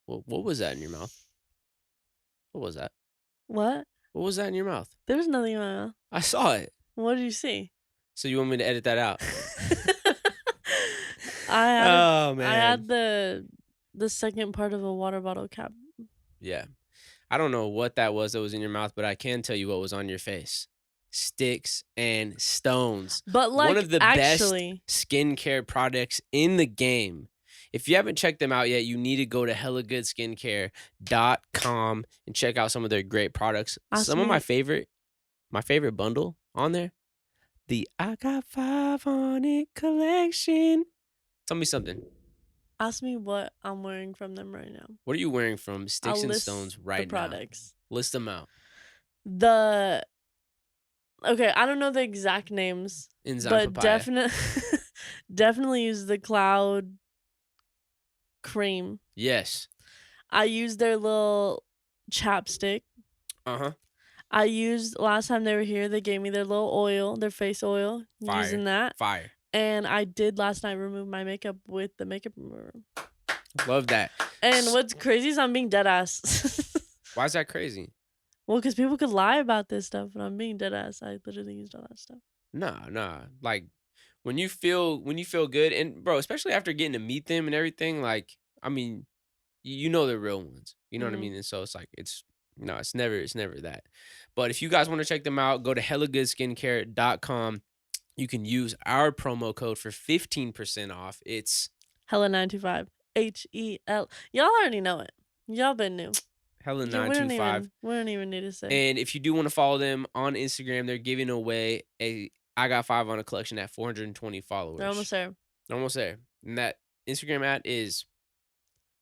What was that in your mouth? What was that? What? What was that in your mouth? There was nothing in my mouth. I saw it. What did you see? So you want me to edit that out? I Oh, had man. the second part of a water bottle cap. Yeah. I don't know what that was in your mouth, but I can tell you what was on your face. Sticks and stones. But One like of the actually, best skincare products in the game. If you haven't checked them out yet, you need to go to hellagoodskincare.com and check out some of their great products. ask Some of my me favorite bundle on there, the I Got 5 on It collection. Tell me something. ask me what I'm wearing from them right now. What are you wearing from I'll Sticks and list Stones the right now? products. List them out. Okay, I don't know the exact names, Enzyme but papaya. definitely use the Cloud cream. Yes. I used their little chapstick. Uh-huh. I used last time they were here, they gave me their little oil, their face oil, using that. Fire. And I did last night remove my makeup with the makeup remover. Love that. And what's crazy is I'm being dead ass. Why is that crazy? Well, because people could lie about this stuff, but I'm being dead ass. I literally used all that stuff. Nah. Like when you feel good, and bro, especially after getting to meet them and everything, like, I mean, you know they're real ones. You know what I mean? And so it's like it's never that. But if you guys want to check them out, go to hellagoodskincare.com. You can use our promo code for 15% off. It's Hella925. HEL. Y'all already know it. Y'all been new. Hella925. We don't even need to say. And if you do want to follow them on Instagram, they're giving away a I Got 5 on a collection at 420 followers. They're almost there. They're almost there. And that Instagram ad is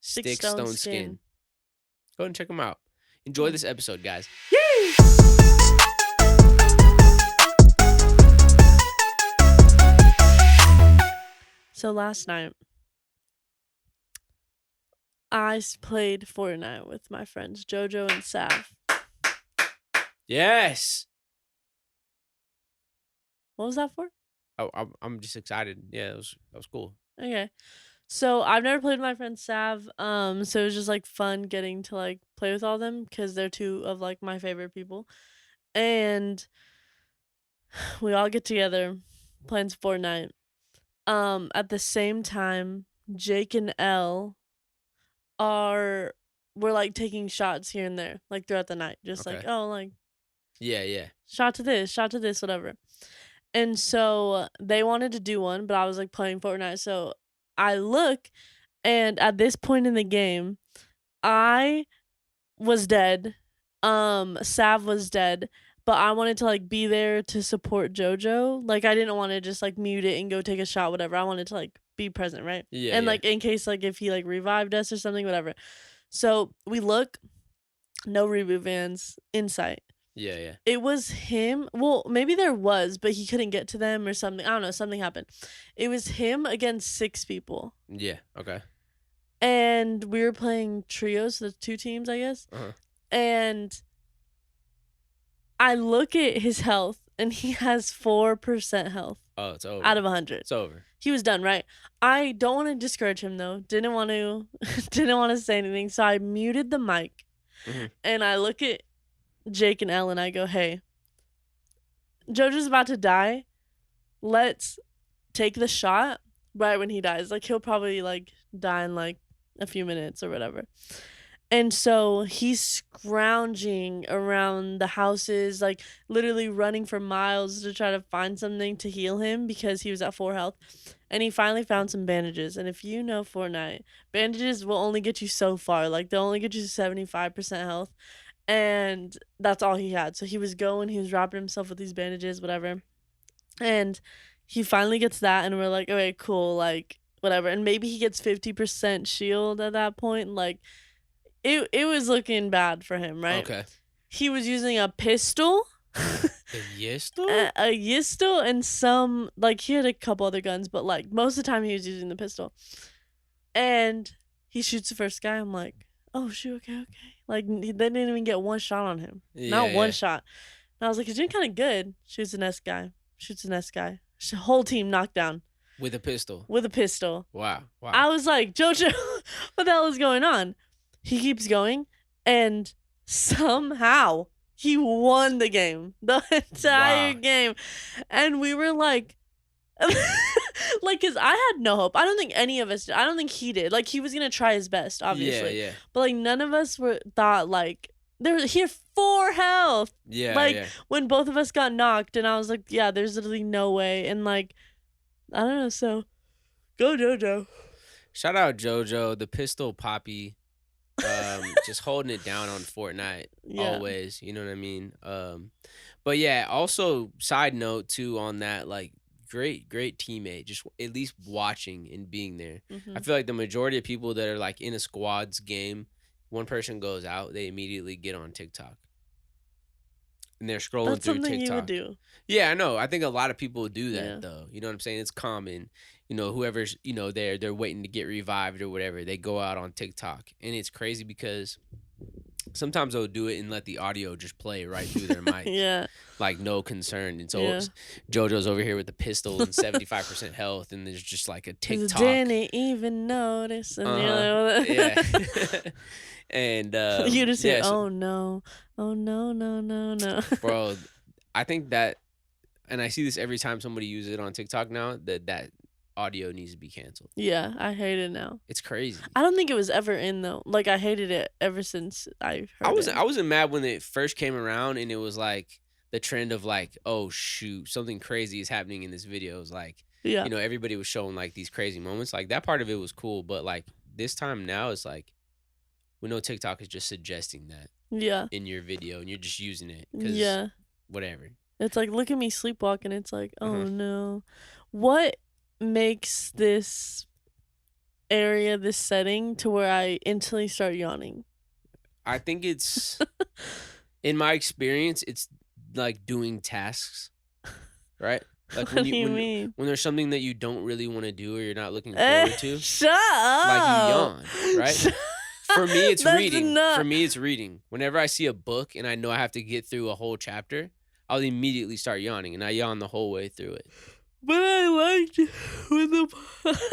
Stick Stone Skin. Go ahead and check them out. Enjoy this episode, guys. Yay! So last night, I played Fortnite with my friends Jojo and Sav. Yes. What was that for? Oh, I'm just excited. Yeah, that was cool. Okay. So I've never played with my friend Sav. So it was just like fun getting to like play with all them because they're two of like my favorite people. And we all get together playing Fortnite. At the same time, Jake and Elle we're like taking shots here and there, like throughout the night. Just like, oh, like Yeah. shot to this, whatever. And so they wanted to do one, but I was like playing Fortnite. So I look, and at this point in the game, I was dead. Sav was dead, but I wanted to like be there to support Jojo. Like I didn't want to just like mute it and go take a shot, whatever. I wanted to like be present, right? Yeah. And like in case like if he like revived us or something, whatever. So we look, no reboot vans in sight. Yeah. It was him. Well, maybe there was, but he couldn't get to them or something. I don't know. Something happened. It was him against 6 people. Yeah. Okay. And we were playing trios, so the 2 teams, I guess. Uh-huh. And I look at his health, and he has 4% health. Oh, it's over. Out of 100. It's over. He was done, right? I don't want to discourage him though. Didn't want to say anything, so I muted the mic. Mm-hmm. And I look at Jake and Elle and I go, hey, Jojo's about to die. Let's take the shot right when he dies. Like he'll probably like die in like a few minutes or whatever. And so he's scrounging around the houses, like literally running for miles to try to find something to heal him because he was at 4 health. And he finally found some bandages. And if you know Fortnite, bandages will only get you so far. Like they'll only get you 75% health. And that's all he had. So he was wrapping himself with these bandages, whatever. And he finally gets that, and we're like, okay, cool, like, whatever. And maybe he gets 50% shield at that point. Like, it was looking bad for him, right? Okay. He was using a pistol. A pistol? A pistol and some, like, he had a couple other guns, but, like, most of the time he was using the pistol. And he shoots the first guy. I'm like, oh, shoot, okay. Like, they didn't even get one shot on him. Not one shot. And I was like, he's doing kind of good. Shoots the next guy. Whole team knocked down. With a pistol? With a pistol. Wow. I was like, Jojo, what the hell is going on? he keeps going, and somehow he won the game, the entire Wow. game. And we were like, like, cause I had no hope. I don't think any of us did. I don't think he did. Like, he was gonna try his best, Yeah, obviously. yeah. But like none of us thought like he had 4 health. Yeah, Like yeah. when both of us got knocked, and I was like, yeah, there's literally no way. And like, I don't know, so go JoJo. Shout out JoJo, the pistol Papi, just holding it down on Fortnite Yeah. always. You know what I mean? But yeah, also side note too on that, like great teammate, just at least watching and being there. I Mhm. feel like the majority of people that are like in a squad's game, one person goes out, they immediately get on TikTok and they're scrolling That's through something you would TikTok. do. Yeah, I know. I think a lot of people do that Yeah. though. You know what I'm saying? It's common. You know, whoever's, you know, they're waiting to get revived or whatever, they go out on TikTok. And it's crazy because sometimes they'll do it and let the audio just play right through their mic. Yeah. Like no concern. And so Yeah. JoJo's over here with the pistol and 75% health, and there's just like a 'Cause TikTok. didn't even notice. And you're like, Yeah. And you just hear, yeah, so, oh no, oh no, no, no, no. bro, I think that, and I see this every time somebody uses it on TikTok now, that audio needs to be canceled. Yeah, I hate it now. It's crazy. I don't think it was ever in though. Like I hated it ever since I heard it. I wasn't mad when it first came around and it was like the trend of like, oh shoot, something crazy is happening in this video. It was like, Yeah. you know, everybody was showing like these crazy moments. Like that part of it was cool, but like this time now it's like we know TikTok is just suggesting that Yeah. in your video and you're just using it because Yeah. whatever. It's like, look at me sleepwalking. It's like, oh Uh-huh. no. What makes this area, this setting, to where I instantly start yawning? I think it's, in my experience, it's like doing tasks, right? Like What do you mean? when there's something that you don't really want to do or you're not looking forward to, Shut like you up. yawn, right? For me, it's That's reading. not- For me, it's reading. Whenever I see a book and I know I have to get through a whole chapter, I'll immediately start yawning, and I yawn the whole way through it. But I liked when the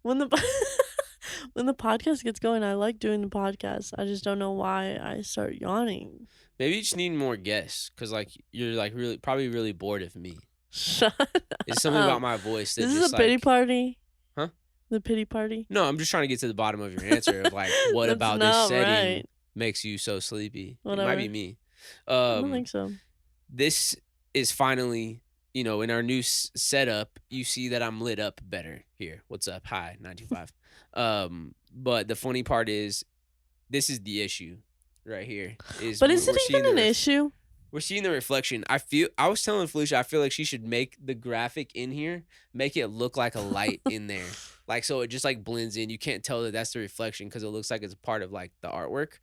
when the when the podcast gets going. I like doing the podcast. I just don't know why I start yawning. Maybe you just need more guests, cause like you're like probably really bored of me. Shut It's something about up. my voice that This just is a pity like, party. huh? The pity party. No, I'm just trying to get to the bottom of your answer of like what That's about this not setting right. makes you so sleepy. It Whatever. might be me. I don't think so. This is finally, you know, in our new setup, you see that I'm lit up better here. What's up? Hi, 925. But the funny part is, this is the issue right here. But is it even an issue? We're seeing the reflection. I was telling Felicia, I feel like she should make the graphic in here, make it look like a light in there. Like, so it just like blends in. You can't tell that that's the reflection because it looks like it's part of like the artwork.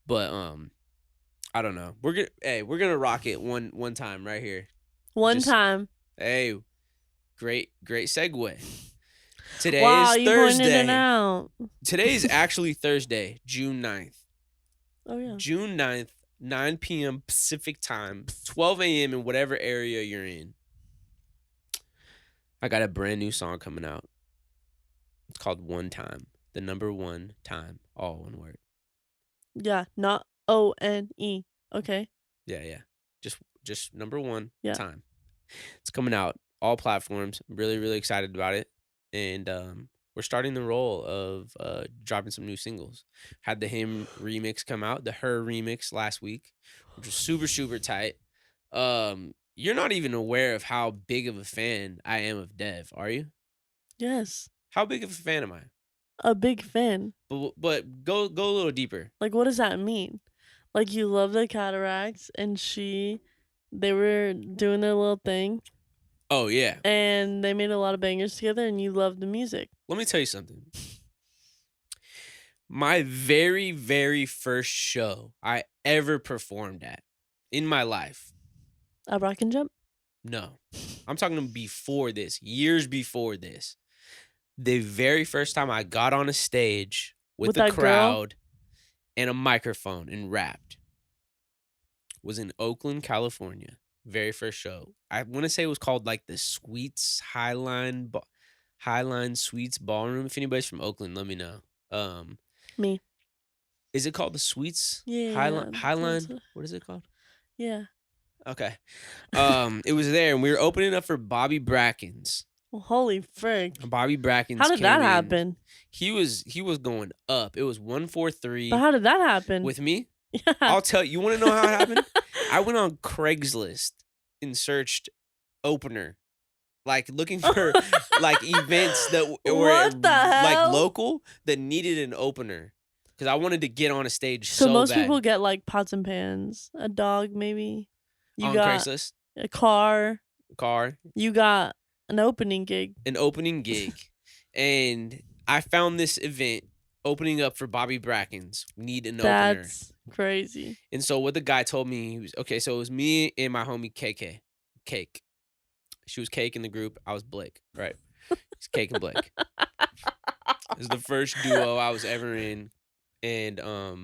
But I don't know. We're gonna rock it one time right here. One time. Hey, great segue. Today Wow, is you pointed Thursday. it out. Today is actually Thursday, June 9th. Oh yeah. June 9th, 9 p.m. Pacific time, 12 a.m. in whatever area you're in. I got a brand new song coming out. It's called One Time. The number 1 time. All one word. Yeah, not ONE. Okay. Yeah. Just number 1 Yeah. time. It's coming out all platforms. I'm really excited about it. And we're starting the roll of dropping some new singles. Had the Him remix come out, the Her remix last week, which was super tight. You're not even aware of how big of a fan I am of Dev, are you? Yes. How big of a fan am I? A big fan. But go a little deeper. Like, what does that mean? Like, you love the Cataracts, and they were doing their little thing, Oh yeah. and they made a lot of bangers together, and you love the music. Let me tell you something. My very first show I ever performed at in my life. A Rock and Jump? No. I'm talking before this, years before this. The very first time I got on a stage with a that girl? crowd and a microphone and rapped was in Oakland, California. Very first show. I want to say it was called like the Sweets Highline Sweets Ballroom. If anybody's from Oakland, let me know. Me. Is it called the Sweets? Yeah. Highline? What is it called? Yeah. Okay. It was there, and we were opening up for Bobby Brackens. Well, holy frick. Bobby How Brackens did that came in. happen? He was going up. It was But 143 how did that happen? with me. Yeah. I'll tell you. You want to know how it happened? I went on Craigslist and searched opener, like looking for like events that were What the like hell? local that needed an opener because I wanted to get on a stage So most bad. people get like pots and pans, a dog maybe. You on got Craigslist, a car. car, You got an opening gig. and I found this event opening up for Bobby Brackens. Need an opener. That's crazy. And so what the guy told me, he was okay. So it was me and my homie KK, Cake. She was Cake in the group. I was Blake, right? It's Cake and Blake. It was the first duo I was ever in, and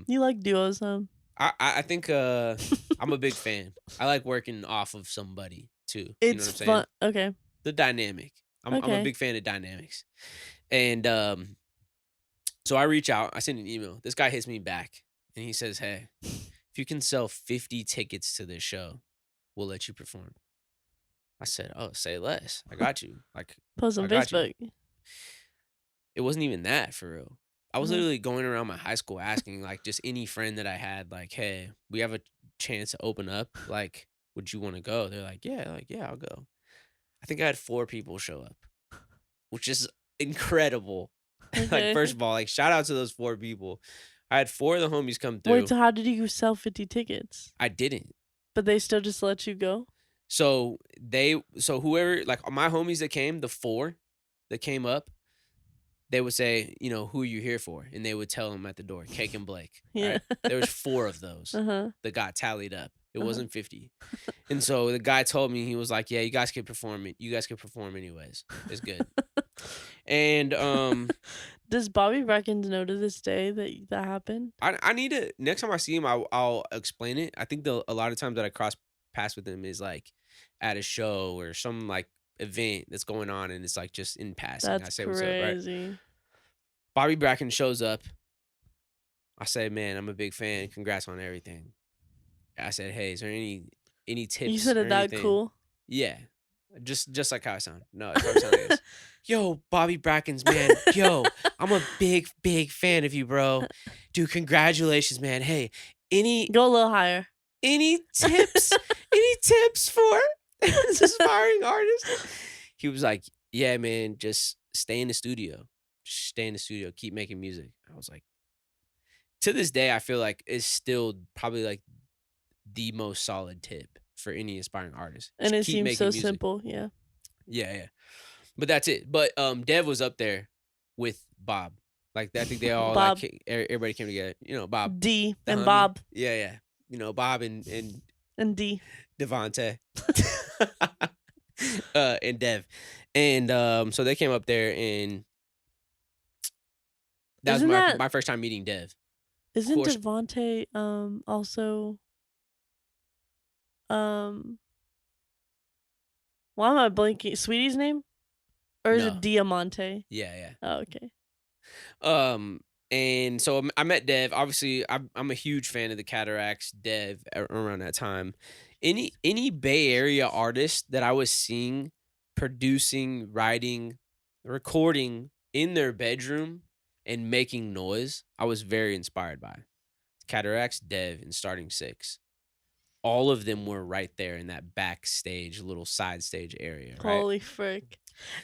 You like duos, huh? I think I'm a big fan. I like working off of somebody too. It's you know what I'm saying? fun. Okay. The dynamic. I'm a Okay. big fan of dynamics, and so I reach out. I send an email. This guy hits me back, and he says, "Hey, if you can sell 50 tickets to this show, we'll let you perform." I said, "Oh, say less. I got you." Like, Post on I got you. Facebook. It wasn't even that for real. I was Mhm. literally going around my high school asking like just any friend that I had, like, "Hey, we have a chance to open up. Like, would you want to go?" They're like, "Yeah, I'll go." I think I had 4 people show up, which is incredible. Like, Okay. first of all, like shout out to those 4 people. I had 4 of the homies come through. Wait, so how did you sell 50 tickets? I didn't. But they still just let you go? So whoever, like my homies that came, the 4 that came up, they would say, you know, who are you here for? And they would tell them at the door, Cake and Blake. Yeah. Right? There was 4 of those Uh-huh. that got tallied up. It Uh-huh. wasn't 50. And so the guy told me, he was like, "Yeah, you guys can perform it. You guys can perform anyways. It's good." And Does Bobby Brackens know to this day that happened? I need to, next time I see him, I'll explain it. I think a lot of times that I cross paths with him is like at a show or some like event that's going on, and it's like just in passing. I That's say what's up, right? crazy. Bobby Bracken shows up. I say, "Man, I'm a big fan. Congrats on everything." I said, "Hey, is there any tips?" You said or it that anything? cool? Yeah. Just like how I sound. No, it's probably sound like this. "Yo, Bobby Brackens, man. Yo, I'm a big fan of you, bro. Dude, congratulations, man. Hey, any Go a little higher. tips? Any tips for this aspiring artist?" He was like, "Yeah, man, just stay in the studio. Just stay in the studio. Keep making music." I was like, to this day, I feel like it's still probably like the most solid tip for any aspiring artist. And Just it keep seems making so music. simple. Yeah. Yeah. But that's it. But Dev was up there with Bob. Like I think they all Bob. like everybody came together. You know, Bob D the and homie. Bob Yeah. You know, Bob and and D. Devontae. And Dev. And so they came up there, and that Isn't was that- my first time meeting Dev. Isn't course. Devontae also why am I blanking? Sweetie's name? Or is No. it Diamante? Yeah. Oh, okay. And so I met Dev. Obviously, I'm a huge fan of the Cataracts, Dev, around that time. Any Bay Area artist that I was seeing producing, writing, recording in their bedroom and making noise, I was very inspired by. Cataracts, Dev, and Starting Six. All of them were right there in that backstage, little side stage area, right? Holy frick.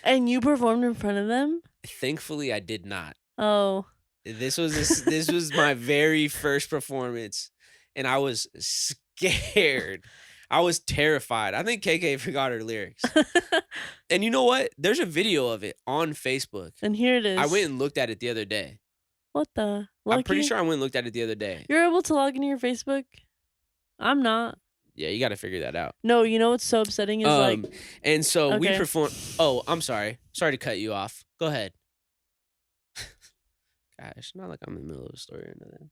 And you performed in front of them? Thankfully, I did not. Oh. This was my very first performance, and I was scared. I was terrified. I think KK forgot her lyrics. And you know what? There's a video of it on Facebook. And here it is. I went and looked at it the other day. What the? I'm pretty Lucky? sure I went and looked at it the other day. You're able to log into your Facebook? I'm not. Yeah, you got to figure that out. No, you know what's so upsetting is like and so we Okay. performed. Oh, I'm sorry. Sorry to cut you off. Go ahead. Gosh, not like I'm in the middle of a story or nothing.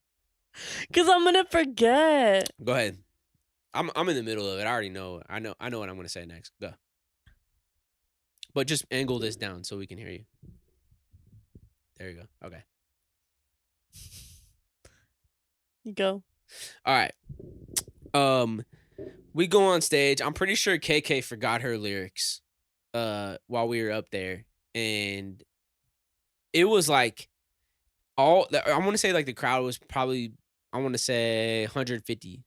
cuz I'm going to forget. Go ahead. I'm in the middle of it. I already know. I know what I'm going to say next. Go. But just angle this down so we can hear you. There you go. Okay. You go. All right. Um, we go on stage. I'm pretty sure KK forgot her lyrics while we were up there. And it was like I want to say like the crowd was probably, I want to say 150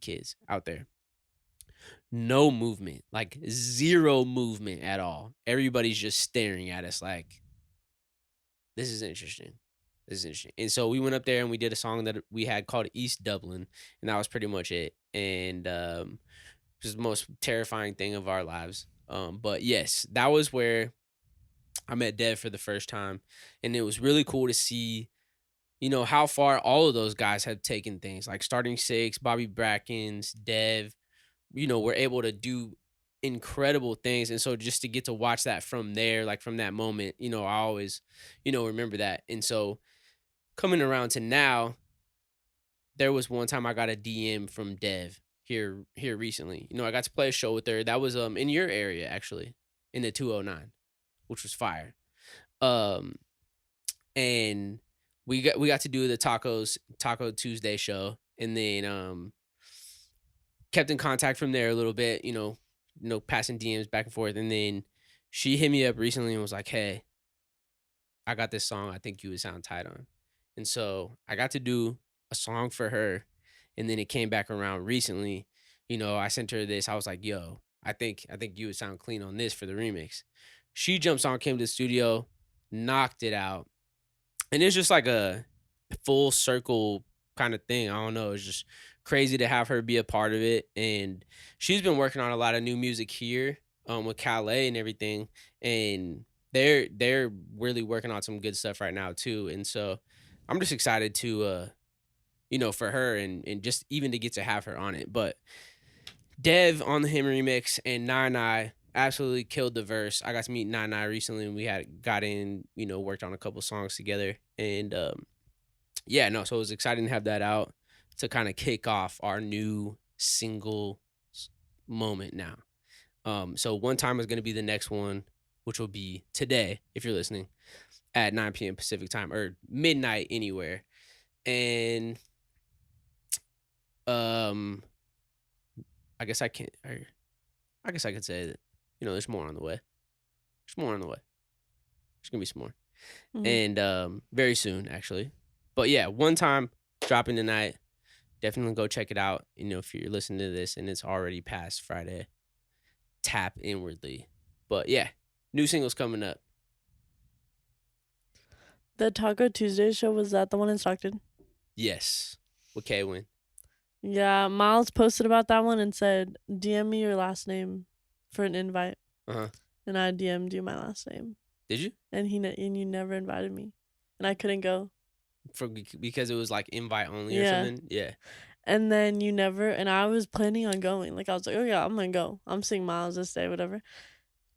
kids out there. No movement, like zero movement at all. Everybody's just staring at us like, this is interesting. This is interesting. And so we went up there and we did a song that we had called East Dublin, and that was pretty much it. And it was the most terrifying thing of our lives. But yes, that was where I met Dev for the first time, and it was really cool to see, how far all of those guys have taken things. Like Starting Six, Bobby Brackens, Dev, were able to do incredible things. And so just to get to watch that from there, like from that moment, I always, remember that. And so coming around to now, there was one time I got a DM from Dev here recently. I got to play a show with her. That was in your area actually, in the 209, which was fire. And we got to do the Taco Tuesday show, and then kept in contact from there a little bit, passing DMs back and forth. And then she hit me up recently and was like, "Hey, I got this song I think you would sound tight on." And so I got to do a song for her. And then it came back around recently. I sent her this. I was like, "Yo, I think you would sound clean on this for the remix." She jumps on, came to the studio, knocked it out. And it's just like a full circle kind of thing. I don't know. It's just crazy to have her be a part of it. And she's been working on a lot of new music here with Calais and everything. And they're really working on some good stuff right now too. And so I'm just excited to for her and just even to get to have her on it. But Dev on the Him remix and NINE2FIVE absolutely killed the verse. I got to meet NINE2FIVE recently, and we got in, worked on a couple songs together. And so it was exciting to have that out to kind of kick off our new single moment now. So One Time is going to be the next one, which will be today, if you're listening, at 9 p.m. Pacific time, or midnight anywhere. And I guess I can't. I guess I could say that there's more on the way. There's more on the way. There's gonna be some more, and very soon actually. But yeah, One Time dropping tonight. Definitely go check it out. If you're listening to this and it's already past Friday, tap inwardly. But yeah, new singles coming up. The Taco Tuesday show, was that the one in Stockton? Yes, with K-Win. Yeah, Miles posted about that one and said, "DM me your last name for an invite." And I DM'd you my last name. Did you? And you never invited me, and I couldn't go because it was like invite only or something. Yeah. And then you never, and I was planning on going. Like I was like, "Oh yeah, I'm gonna go. I'm seeing Miles this day, whatever."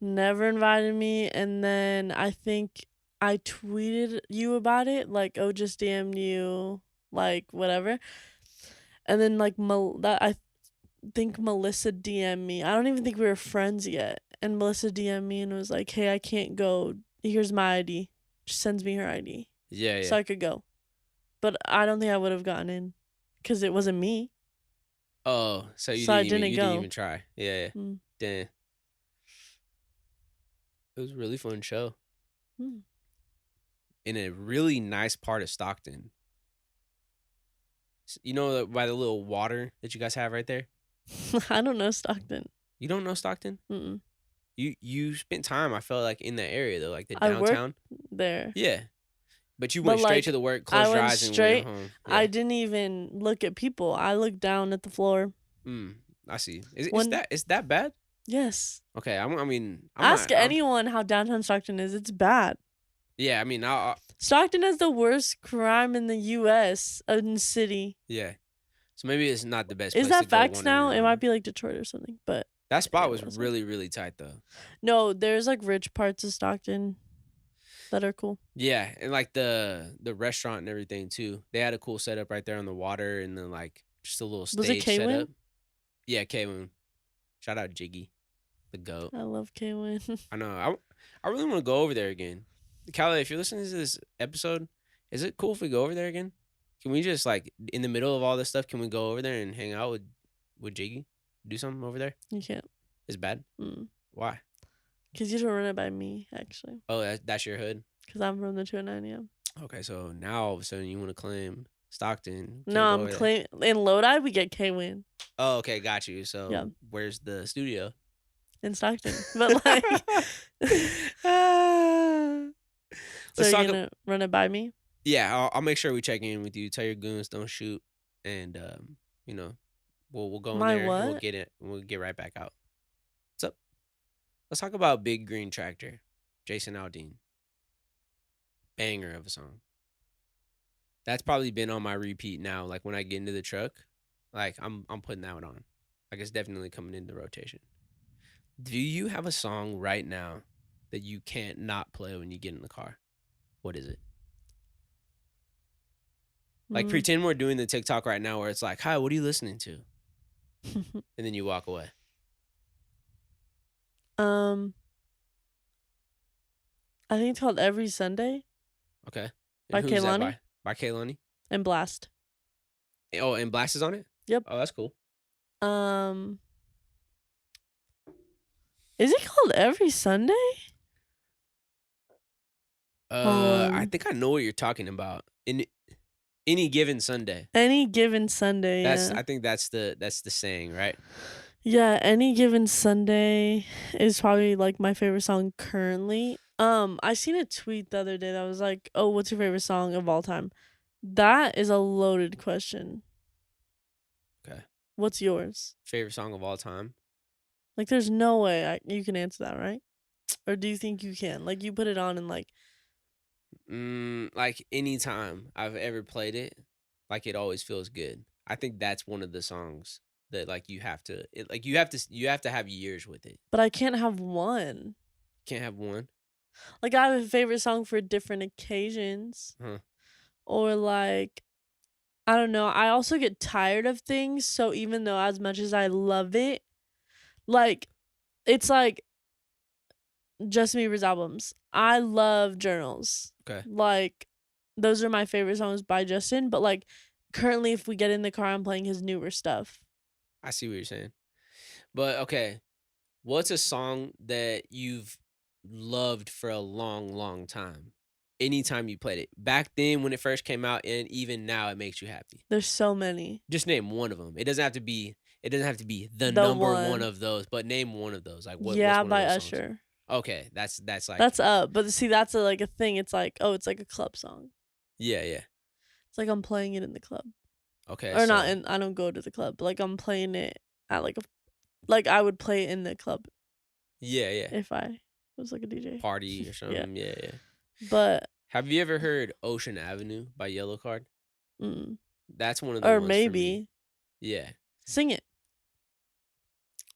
Never invited me, and then I think I tweeted you about it, like, "Oh, just DM'd you, like whatever." And then like I think Melissa DM'd me. I don't even think we were friends yet. And Melissa DM'd me and was like, "Hey, I can't go. Here's my ID." She sends me her ID. Yeah. So I could go. But I don't think I would have gotten in because it wasn't me. Oh, so you didn't even try. Yeah. Damn. It was a really fun show. In a really nice part of Stockton. By the little water that you guys have right there? I don't know Stockton. You don't know Stockton? Mm-mm. You spent time, I felt like, in that area though, like the downtown. I worked there. Yeah. But you went straight to the work, closed your eyes, and went home. Yeah. I didn't even look at people. I looked down at the floor. I see. Is that bad? Yes. Okay. Ask anyone how downtown Stockton is. It's bad. Yeah, Stockton has the worst crime in the U.S. in the city. Yeah. So maybe it's not the best place to go. Is that facts now? It might be like Detroit or something, but that spot was really, really tight though. No, there's like rich parts of Stockton that are cool. Yeah, and like the restaurant and everything too. They had a cool setup right there on the water, and then like just a little stage setup. Yeah, K-Win. Shout out Jiggy, the GOAT. I love K-Win. I know. I really want to go over there again. Calais, if you're listening to this episode, is it cool if we go over there again? Can we just like in the middle of all this stuff? Can we go over there and hang out with Jiggy? Do something over there? You can't. It's bad. Why? Because you don't run it by me, actually. Oh, that's your hood. Because I'm from the 209, yeah. Okay, so now all of a sudden you want to claim Stockton? No, I'm claiming in Lodi we get K-Win. Oh, okay, got you. So Yeah. where's the studio? In Stockton, but like, so you're gonna run it by me? Yeah, I'll make sure we check in with you. Tell your goons don't shoot, and you know, we'll go in My there. what? We'll get it. We'll get right back out. What's up? Let's talk about Big Green Tractor, Jason Aldean. Banger of a song. That's probably been on my repeat now. Like when I get into the truck, like I'm putting that one on. Like it's definitely coming into rotation. Do you have a song right now that you can't not play when you get in the car? What is it? Like pretend we're doing the TikTok right now where it's like, hi, what are you listening to? And then you walk away. I think it's called Every Sunday. Okay. By Kehlani? By Kehlani? And Blast. Oh, and Blast is on it? Yep. Oh, that's cool. Is it called Every Sunday? I think I know what you're talking about. In Any Given Sunday. Any Given Sunday. That's yeah. I think that's the saying, right? Yeah, Any Given Sunday is probably like my favorite song currently. I seen a tweet the other day that was like, "Oh, what's your favorite song of all time?" That is a loaded question. Okay. What's yours? Favorite song of all time? Like, there's no way you can answer that, right? Or do you think you can? Like, you put it on and like anytime I've ever played it, like it always feels good. I think that's one of the songs that like you have to have years with it. But I can't have one. Can't have one. Like I have a favorite song for different occasions. Huh. Or like I don't know. I also get tired of things, so even though as much as I love it, like it's like Justin Bieber's albums. I love Journals. Okay. Like those are my favorite songs by Justin, but like currently if we get in the car I'm playing his newer stuff. I see what you're saying. But okay, what's a song that you've loved for a long, long time? Anytime you played it. Back then when it first came out and even now it makes you happy. There's so many. Just name one of them. It doesn't have to be the number one of those, but name one of those. Like what's one by of those Usher. Songs? Okay, that's like that's up. But see, that's like a thing. It's like, oh, it's like a club song. Yeah. It's like I'm playing it in the club. Okay. Or not, and I don't go to the club. But like I'm playing it at like I would play it in the club. Yeah. If I was like a DJ. Party or something. yeah. But have you ever heard Ocean Avenue by Yellow Card? That's one of the or ones maybe. Yeah. Sing it.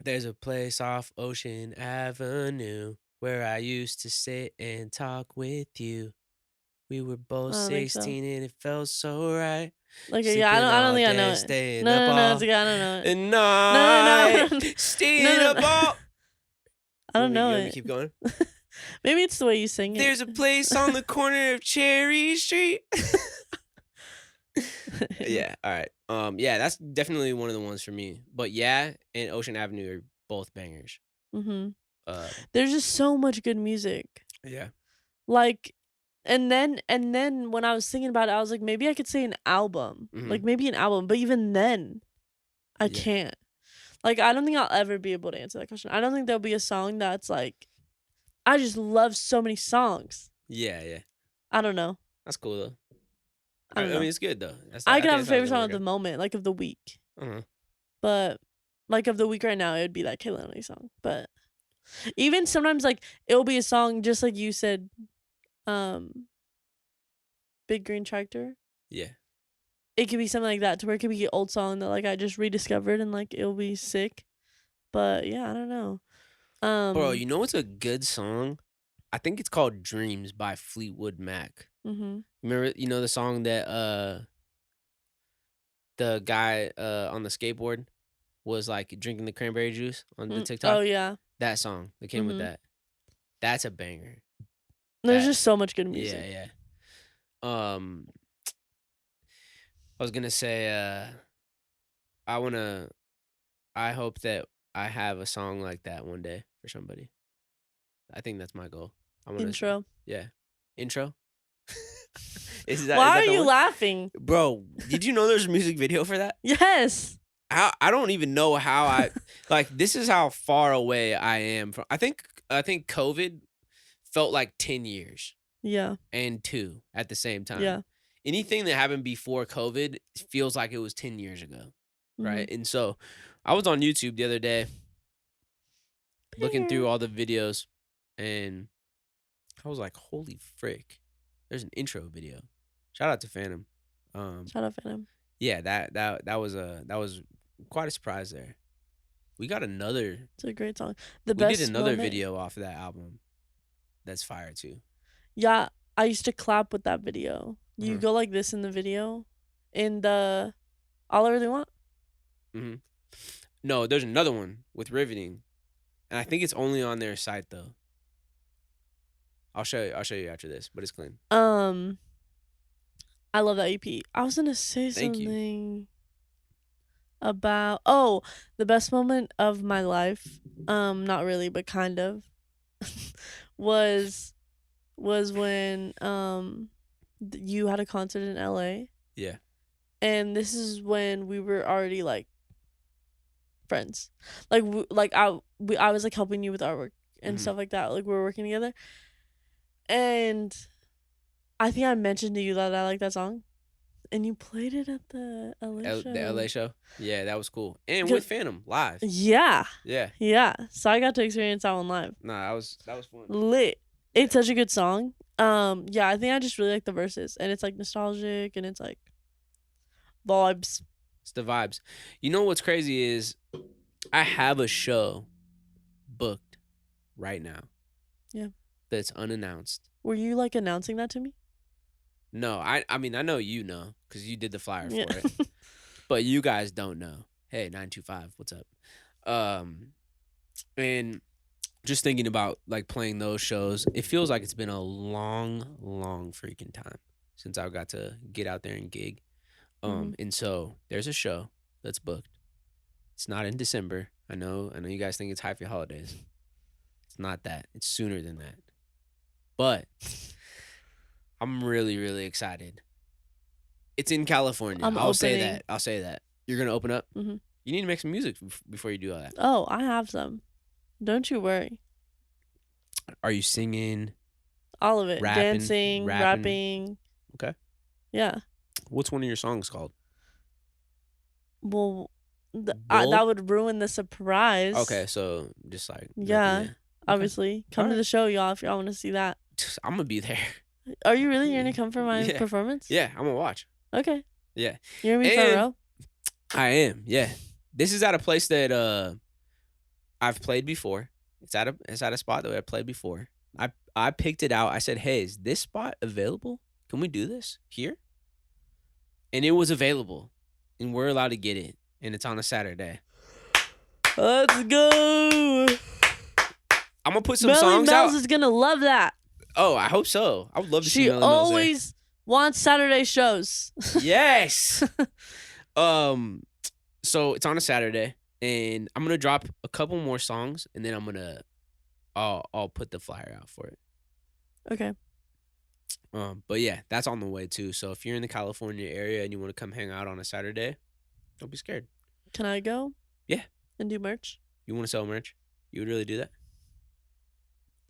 There's a place off Ocean Avenue where I used to sit and talk with you. We were both 16 and it felt so right. Like yeah, I don't think I know it. No, it's okay, I don't know it. And no. Staying up all. I don't know it. Keep going. Maybe it's the way you sing it. There's a place on the corner of Cherry Street. Yeah, all right. Yeah, that's definitely one of the ones for me. But yeah, and Ocean Avenue are both bangers. There's just so much good music. Yeah. Like, and then when I was thinking about it, I was like, maybe I could say an album. Like maybe an album, but even then, I can't. Like, I don't think I'll ever be able to answer that question. I don't think there'll be a song that's like, I just love so many songs. Yeah. I don't know. That's cool though. I mean, it's good though. I can have a favorite song of the moment, like of the week. But like of the week right now, it would be that Kehlani song. But even sometimes, like it'll be a song just like you said, Big Green Tractor. Yeah. It could be something like that, to where it could be an old song that like I just rediscovered and like it'll be sick. But yeah, I don't know. Bro, you know what's a good song? I think it's called Dreams by Fleetwood Mac. Remember, you know the song that the guy on the skateboard was like drinking the cranberry juice on the TikTok? Oh yeah. That song that came with that. That's a banger. There's just so much good music. Yeah. I was gonna say, I wanna. I hope that I have a song like that one day for somebody. I think that's my goal. I wanna. Intro. Yeah. Intro. Why Is are that the you one? laughing? Bro, did you know there's a music video for that? Yes. I don't even know how I like. This is how far away I am from. I think COVID felt like 10 years Yeah. and 2 at the same time. Yeah. Anything that happened before COVID feels like it was 10 years ago, Mhm. right? And so I was on YouTube the other day looking through all the videos, and I was like, "Holy frick. There's an intro video." Shout out to Phantom. Shout out Phantom. Yeah, that was quite a surprise there. We got another It's a great song. The we did best another moment. video off of that album. That's fire too. Yeah, I used to clap with that video. You Uh-huh. go like this in the video, in the All I Really Want. Mhm. No, there's another one with Riveting, and I think it's only on their site though. I'll show you after this, but it's clean. I love that EP. I was gonna say Thank you. something about the best moment of my life. Not really, but kind of. was when you had a concert in LA, Yeah. and this is when we were already like friends. Like I was like helping you with artwork and Mhm. stuff like that. Like we were working together, and I think I mentioned to you that I like that song, and you played it at the LA show. The LA show. Yeah, that was cool. And Because- with Phantom live. Yeah, Yeah. yeah. So I got to experience that one live. Nah, that was fun. Lit. It's such a good song. Yeah, I think I just really like the verses, and it's like nostalgic, and it's like vibes. It's the vibes. You know what's crazy is I have a show booked right now. Yeah. That's unannounced. Were you like announcing that to me? No, I mean I know you know because you did the flyer for Yeah. it, but you guys don't know. Hey, 925, what's up? And just thinking about like playing those shows, it feels like it's been a long freaking time since I got to get out there and gig. And so there's a show that's booked. It's not in December. I know you guys think it's Happy Holidays. It's not that. It's sooner than that. But I'm really excited. It's in California. I'll say that. You're gonna open up. Mhm. You need to make some music before you do all that. Oh, I have some. Don't you worry. Are you singing? All of it. Rapping, Dancing, rapping. Okay. Yeah. What's one of your songs called? Well, Bull? that would ruin the surprise. Okay, so just like Yeah. Obviously, come to the show, y'all, if y'all want to see that. I'm gonna be there. Are you really gonna come for my Yeah. performance? Yeah, I'm gonna watch. Okay. Yeah, You're gonna be front And- row. I am. Yeah, this is at a place that I've played before. It's at a spot that I've played before. I picked it out. I said, "Hey, is this spot available? Can we do this here?" And it was available, and we're allowed to get it. And it's on a Saturday. Let's go. I'm gonna put some Melly songs Mel's out. is gonna love that. Oh, I hope so. I would love to see She Melly Mel's there. always wants Saturday shows. Yes. So it's on a Saturday, and I'm gonna drop a couple more songs, and then I'll put the flyer out for it. Okay. But yeah, that's on the way too. So if you're in the California area and you want to come hang out on a Saturday, don't be scared. Can I go? Yeah. And do merch You want to sell merch? You would really do that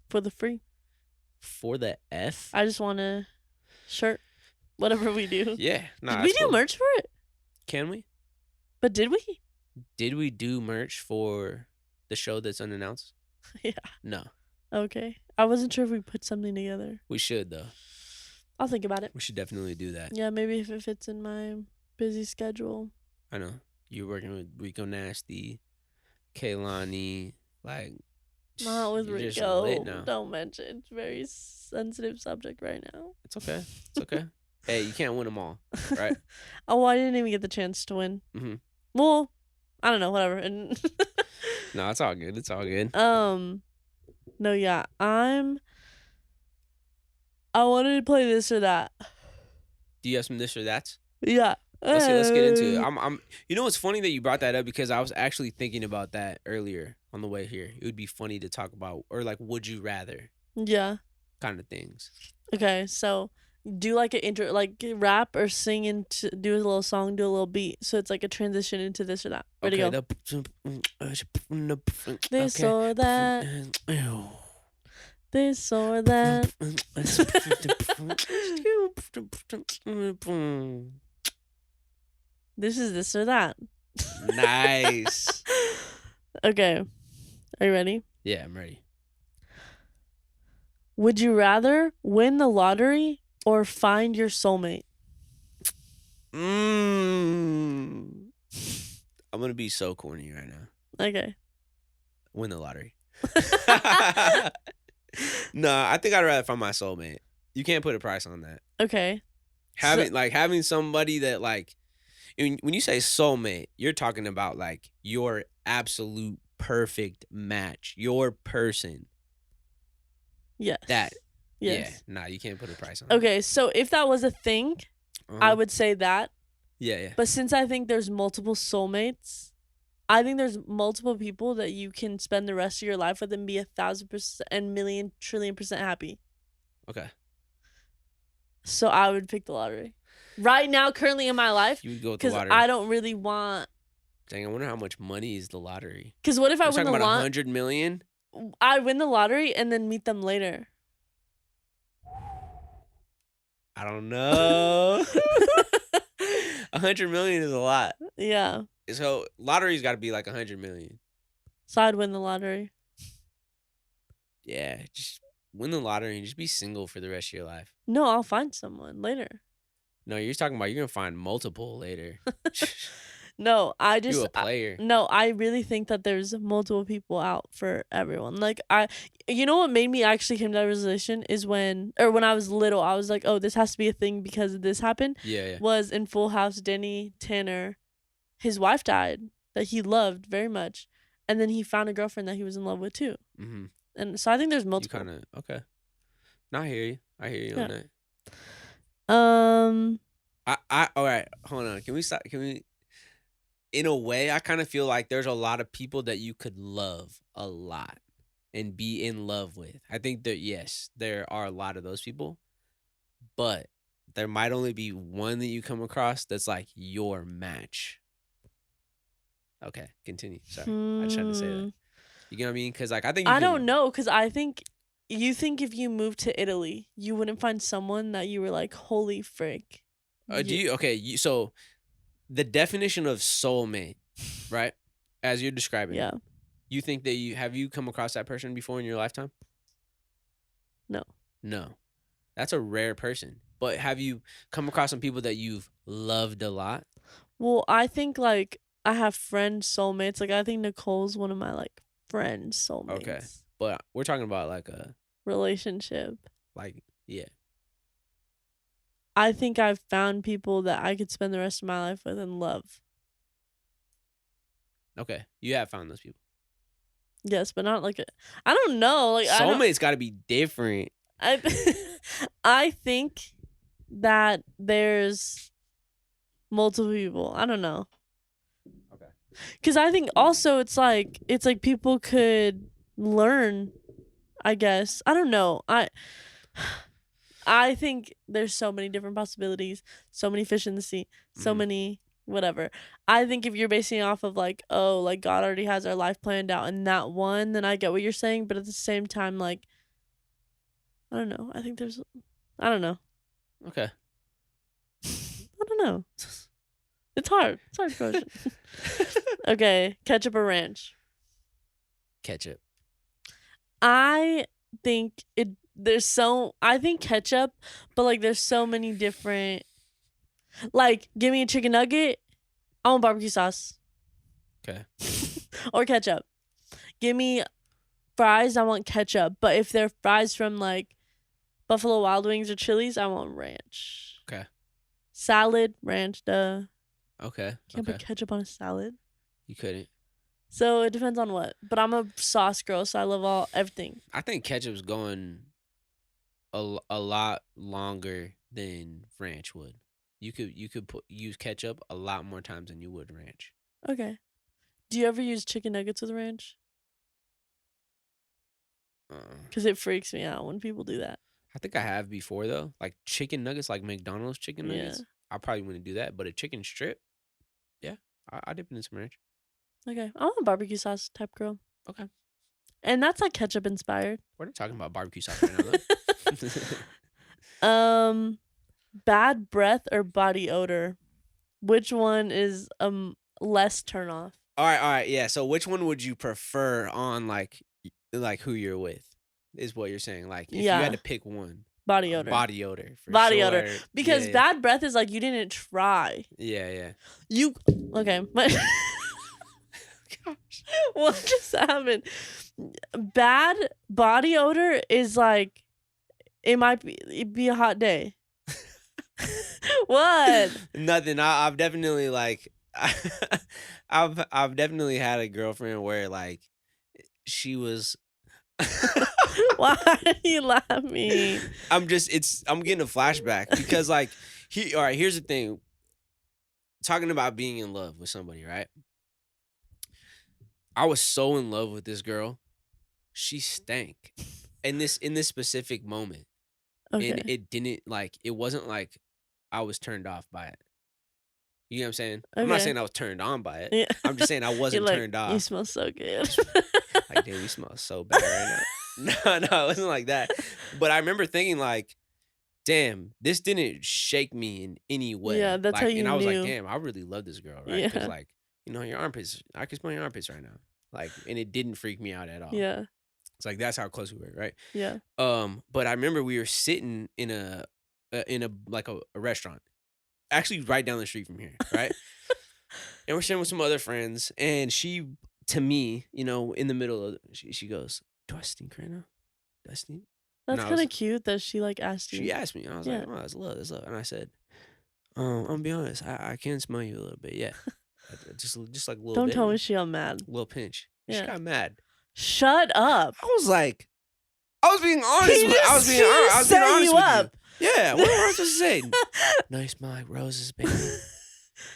for the free. for the F? I just want a shirt. Whatever we do. Yeah. Nah, Did we that's do cool. merch for it? Can we? But did we? Did we do merch for the show that's unannounced? Yeah. No. Okay. I wasn't sure if we put something together. We should though. I'll think about it. We should definitely do that. Yeah, maybe if it fits in my busy schedule. I know. You're working with Rico Nasty, Kaylani, like Not with you're just Rico. lit now. Don't mention. It's a very sensitive subject right now. It's okay. It's okay. Hey, you can't win them all, right? Oh, I didn't even get the chance to win. Mhm. Well, I don't know. Whatever. And No, it's all good. It's all good. no, yeah. I wanted to play this or that. Do you have some this or that's? Yeah. Let's get into it. I'm you know, it's funny that you brought that up because I was actually thinking about that earlier on the way here. It would be funny to talk about, or like, would you rather Yeah. kind of things. Okay, so do like an intro, like rap or sing into, do a little song, do a little beat. So it's like a transition into this or that. Ready, Okay. go. This Okay. or that. This or that. This is this or that. Nice. Okay. Are you ready? Yeah, I'm ready. Would you rather win the lottery or find your soulmate? I'm gonna be so corny right now. Okay. Win the lottery. No, I think I'd rather find my soulmate. You can't put a price on that. Okay. Having somebody that like, when you say soulmate, you're talking about like your absolute perfect match, your person. Yes. That. Yes. Yeah. Nah, you can't put a price on it. Okay, so if that was a thing, I would say that. Yeah, yeah. But since I think there's multiple soulmates, I think there's multiple people that you can spend the rest of your life with and be 1,000% and million trillion % happy. Okay. So I would pick the lottery. Right now, currently in my life, You would go with the because lottery. I don't really want. Dang, I wonder how much money is the lottery. Because what if I We're win talking the about lottery? 100 million? I win the lottery and then meet them later. I don't know. 100 million is a lot. Yeah. So lottery's got to be like 100 million. So I'd win the lottery. Yeah, just win the lottery and just be single for the rest of your life. No, I'll find someone later. No, you're talking about you're gonna find multiple later. No, I just You a player. no, I really think that there's multiple people out for everyone. Like you know what made me actually come to that realization is when I was little, I was like, oh, this has to be a thing because this happened. Yeah, yeah. Was in Full House, Denny Tanner, his wife died that he loved very much, and then he found a girlfriend that he was in love with too. Mm-hmm. And so I think there's multiple. You kind of okay. No, I hear you. I hear you on that. All right. Hold on. Can we stop? Can we? In a way, I kind of feel like there's a lot of people that you could love a lot and be in love with. I think that, yes, there are a lot of those people, but there might only be one that you come across that's like your match. Okay, continue. Sorry, I just had to say that. You know what I mean? Because like I think I don't know. Because I think you think if you moved to Italy, you wouldn't find someone that you were like, holy frick. Do you? Okay, so the definition of soulmate, right? As you're describing, yeah. You think that have you come across that person before in your lifetime? No. No, that's a rare person. But have you come across some people that you've loved a lot? Well, I think like I have friend soulmates. Like I think Nicole's one of my like friend soulmates. Okay, but we're talking about like a relationship. Like, yeah. I think I've found people that I could spend the rest of my life with and love. Okay, you have found those people. Yes, but not like I don't know. Like soulmates got to be different. I think that there's multiple people. I don't know. Okay. Because I think also it's like people could learn. I guess I don't know. I think there's so many different possibilities, so many fish in the sea, so many whatever. I think if you're basing it off of like, oh, like God already has our life planned out in that one, then I get what you're saying. But at the same time, like, I don't know. I think I don't know. Okay. I don't know. It's hard. It's hard question. Okay, ketchup or ranch? Ketchup. I think I think ketchup, but like there's so many different, like give me a chicken nugget, I want barbecue sauce. Okay. Or ketchup. Give me fries, I want ketchup. But if they're fries from like Buffalo Wild Wings or Chili's, I want ranch. Okay. Salad, ranch, duh. Okay. Can't put ketchup on a salad. You couldn't. So it depends on what. But I'm a sauce girl, so I love everything. I think ketchup's going a lot longer than ranch would. you could use ketchup a lot more times than you would ranch. Okay. Do you ever use chicken nuggets with ranch? Because it freaks me out when people do that. I think I have before though. Like chicken nuggets, like McDonald's chicken Yeah. nuggets. I probably wouldn't do that, but a chicken strip, yeah, I dip it in some ranch. Okay. I'm a barbecue sauce type girl. Okay. And that's like ketchup inspired. We're not talking about barbecue sauce right now, though. Bad breath or body odor? Which one is less turn off? All right, yeah. So which one would you prefer on like who you're with? Is what you're saying? Like if you had to pick one. Body odor. Body odor. For body sure. odor. Because bad breath is like you didn't try. Yeah. Okay. Gosh. What just happened? Bad body odor is like it'd be a hot day. What? Nothing. I've definitely like I've definitely had a girlfriend where like she was Why are you laughing? I'm getting a flashback because like all right, here's the thing. Talking about being in love with somebody, right? I was so in love with this girl. She stank. In this specific moment. Okay. And it wasn't like I was turned off by it. You know what I'm saying? Okay. I'm not saying I was turned on by it. Yeah. I'm just saying I wasn't turned off. You smell so good. Like, dude, we smell so bad right now. No, it wasn't like that. But I remember thinking like, damn, this didn't shake me in any way. Yeah, that's like, how you And I was knew. like, damn, I really love this girl, right? Because like, you know, your armpits, I can smell your armpits right now. Like, and it didn't freak me out at all. Yeah. It's like that's how close we were, right? Yeah. But I remember we were sitting in a restaurant, actually right down the street from here, right? And we're sitting with some other friends, and she, to me, you know, in the middle of she goes, "Do I stink right now? Do I stink?" That's kind of cute that she like asked you. She asked me, and I was like, "Oh, that's love, that's love." And I said, "I'm gonna be honest, I can smell you a little bit, yeah, just like a little." Don't bit, tell me she got mad. A little pinch. Yeah. She got mad. Shut up. I was like, I was being honest. I was being honest with you. Yeah, what am I supposed to say? No, you smell like roses, baby. You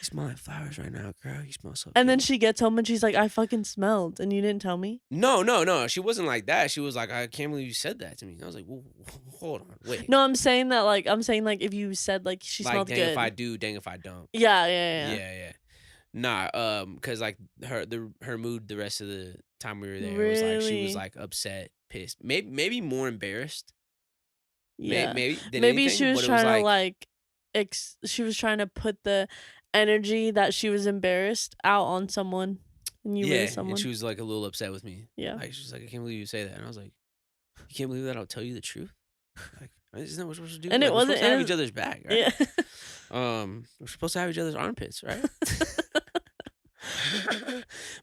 smell like flowers right now, girl. You smell so good. And then she gets home and she's like, I fucking smelled, and you didn't tell me? No. She wasn't like that. She was like, I can't believe you said that to me. I was like, well, hold on, wait. No, I'm saying if you said like she smelled dang good. If I do, dang if I don't. Yeah. Nah, cause like her mood the rest of the time we were there really? was like she was like upset, pissed, maybe more embarrassed. Yeah, maybe anything, she was trying to she was trying to put the energy that she was embarrassed out on someone, and you were someone. And she was like a little upset with me. Yeah, like she was like, I can't believe you say that, and I was like, you can't believe that I'll tell you the truth. Like, isn't that what we're supposed to do? And like, it wasn't. We're supposed to have each other's back, right? Yeah. We're supposed to have each other's armpits, right?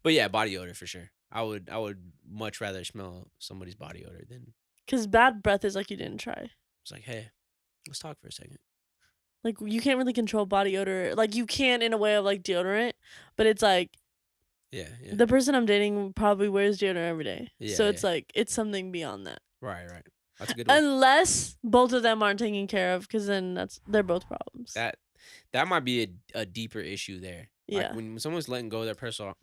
But yeah, body odor for sure. I would much rather smell somebody's body odor than. Because bad breath is like you didn't try. It's like, hey, let's talk for a second. Like you can't really control body odor. Like you can in a way of like deodorant, but it's like. Yeah. The person I'm dating probably wears deodorant every day. Yeah, so it's like it's something beyond that. Right. That's a good one. Unless both of them aren't taken care of, because then they're both problems. That might be a deeper issue there. Yeah. Like when someone's letting go of their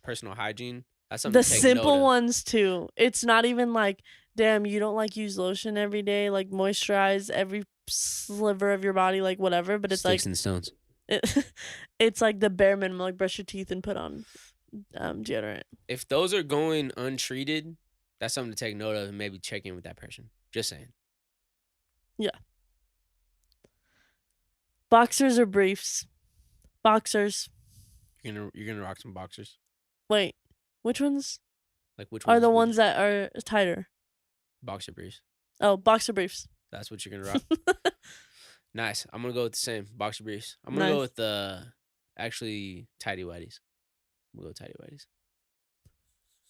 personal hygiene, that's something the to take simple note of. ones too. It's not even like, damn, you don't like use lotion every day, like moisturize every sliver of your body, like whatever. But it's Sticks and stones. It's like the bare minimum, like brush your teeth and put on deodorant. If those are going untreated, that's something to take note of and maybe check in with that person. Just saying. Yeah. Boxers or briefs? Boxers. You're gonna rock some boxers. Wait, which ones? Like which ones are the ones that are tighter? Boxer briefs. Oh, boxer briefs. That's what you're gonna rock. Nice. I'm gonna go with the same boxer briefs. I'm gonna go with actually tighty whities. We'll go tighty whities.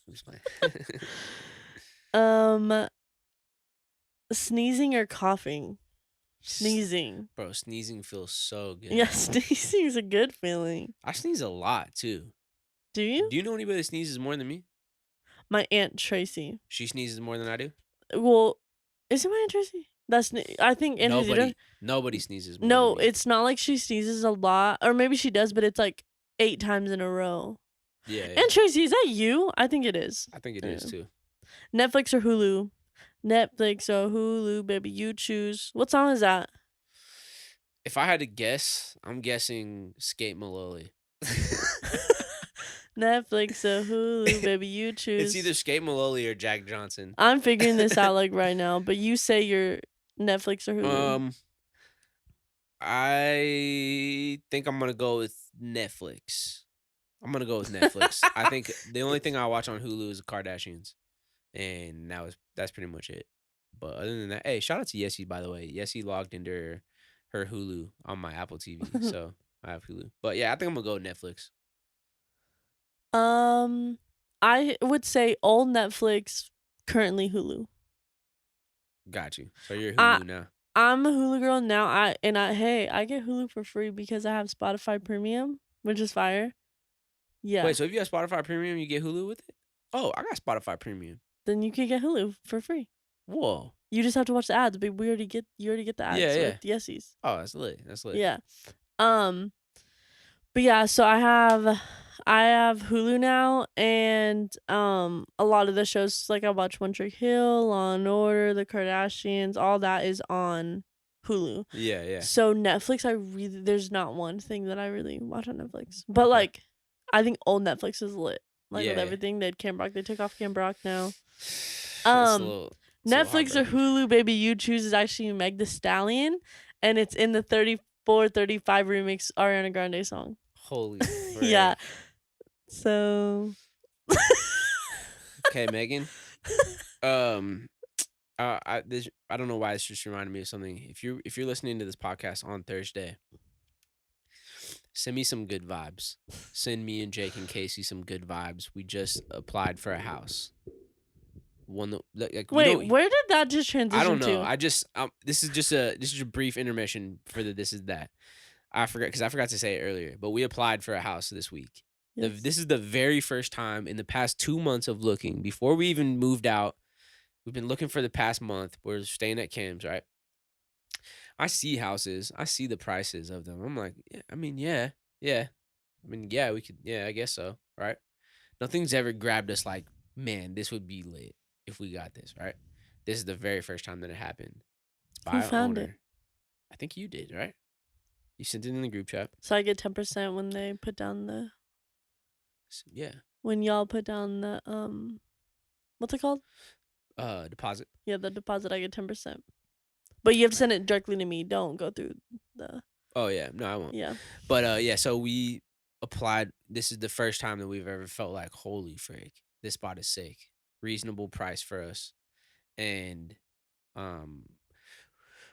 I'm just playing. Sneezing or coughing? Sneezing. Bro, sneezing feels so good. Yeah, sneezing is a good feeling. I sneeze a lot too. Do you? Do you know anybody that sneezes more than me? My Aunt Tracy. She sneezes more than I do? Well, is it my Aunt Tracy? I think Andrew Zito. Nobody sneezes more No, than me. it's not like she sneezes a lot, or maybe she does, but it's like 8 times in a row. Yeah, And Tracy, is that you? I think it is. I think it is too. Netflix or Hulu? Netflix or Hulu, baby, you choose. What song is that? If I had to guess, I'm guessing Skate Maloli. Netflix or Hulu, baby, you choose. It's either Skate Maloli or Jack Johnson. I'm figuring this out like right now, but you say you're Netflix or Hulu. I think I'm gonna go with Netflix. I'm gonna go with Netflix. I think the only thing I watch on Hulu is the Kardashians, and that's pretty much it. But other than that, hey, shout out to Yessie, by the way. Yessie logged into her Hulu on my Apple TV, so I have Hulu. But yeah, I think I'm gonna go with Netflix. I would say old Netflix, currently Hulu. Got you. So you're Hulu now. I'm a Hulu girl now. I get Hulu for free because I have Spotify Premium, which is fire. Yeah. Wait, so if you have Spotify Premium, you get Hulu with it? Oh, I got Spotify Premium. Then you can get Hulu for free. Whoa. You just have to watch the ads, but you already get the ads with Yesies. Oh, that's lit. That's lit. Yeah. But yeah, so I have Hulu now, and a lot of the shows, like I watch One Tree Hill, Law and Order, The Kardashians, all that is on Hulu. Yeah, yeah. So Netflix, there's not one thing that I really watch on Netflix, but like I think old Netflix is lit. Like with everything, they took off Camp Rock now. Netflix or Hulu, baby, you choose is actually Meg Thee Stallion, and it's in the 34-35 remix Ariana Grande song. Holy yeah. So okay, Megan. I don't know why this just reminded me of something. If you're listening to this podcast on Thursday, send me some good vibes. Send me and Jake and Casey some good vibes. We just applied for a house. Wait, where did that just transition to? I don't know. This is a brief intermission for the this is that. I forgot to say it earlier, but we applied for a house this week. Yes. This is the very first time in the past 2 months of looking. Before we even moved out, we've been looking for the past month. We're staying at Cam's, right? I see houses. I see the prices of them. I'm like, yeah. I mean, yeah. We could. Yeah, I guess so, right? Nothing's ever grabbed us like, man, this would be lit if we got this, right? This is the very first time that it happened. It's by an owner. I think you did, right? You sent it in the group chat. So I get 10% when they put down the. Yeah. When y'all put down the what's it called? Deposit. Yeah, the deposit. I get 10%. But you have to send it directly to me. Don't go through the. Oh yeah, no, I won't. Yeah. But yeah, so we applied. This is the first time that we've ever felt like, holy frick, this spot is sick. Reasonable price for us, and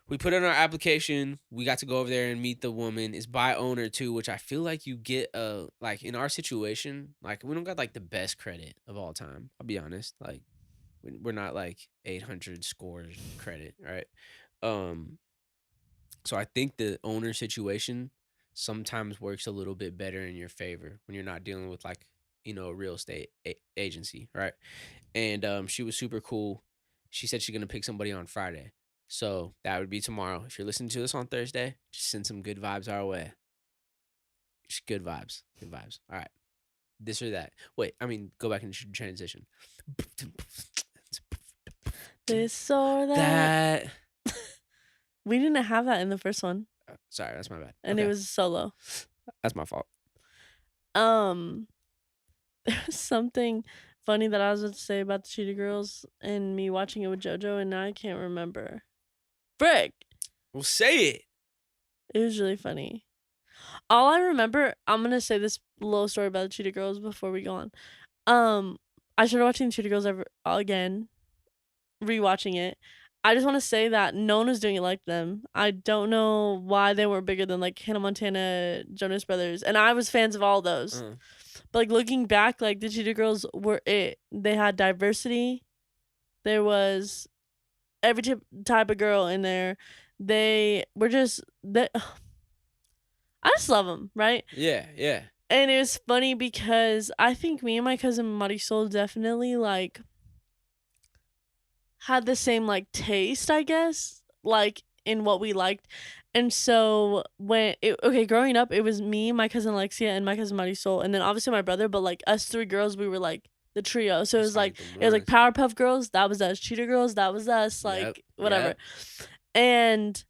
we put in our application. We got to go over there and meet the woman. It's by owner too, which I feel like you get like in our situation, like we don't got like the best credit of all time. I'll be honest, like we're not like 800 scores credit, right? So I think the owner situation sometimes works a little bit better in your favor when you're not dealing with like, a real estate agency, right? And she was super cool. She said she's gonna pick somebody on Friday. So that would be tomorrow. If you're listening to this on Thursday, just send some good vibes our way. Just good vibes. Good vibes. All right. This or that. Wait, go back into transition. This or that. We didn't have that in the first one. Sorry, that's my bad. And it was solo. That's my fault. There was something funny that I was about to say about the Cheetah Girls and me watching it with JoJo, and now I can't remember. Frick. Well, say it. It was really funny. All I remember, I'm going to say this little story about the Cheetah Girls before we go on. I started watching the Cheetah Girls again, rewatching it. I just want to say that no one was doing it like them. I don't know why they weren't bigger than like Hannah Montana, Jonas Brothers, and I was fans of all those. But like looking back, like the Cheetah Girls were it. They had diversity. There was every type of girl in there. They were just I just love them, right? Yeah. And it was funny because I think me and my cousin Marisol definitely like had the same like taste, I guess, like in what we liked. And so growing up, it was me, my cousin Alexia, and my cousin Marisol, and then obviously my brother. But like us three girls, we were like the trio. So It's like the it was like ones. Powerpuff Girls, that was us. Cheetah Girls, that was us. Yep. Like whatever. Yep. And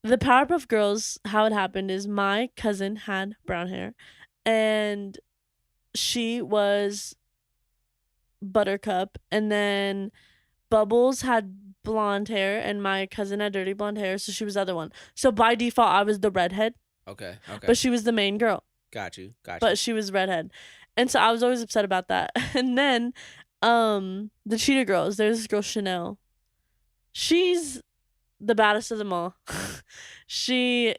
the Powerpuff Girls, how it happened is my cousin had brown hair, and she was Buttercup, and then Bubbles had blonde hair, and my cousin had dirty blonde hair, so she was the other one. So by default, I was the redhead, Okay. Okay. but she was the main girl, Got you. but she was redhead, and so I was always upset about that. And then, the Cheetah Girls, there's this girl Chanel. She's the baddest of them all. She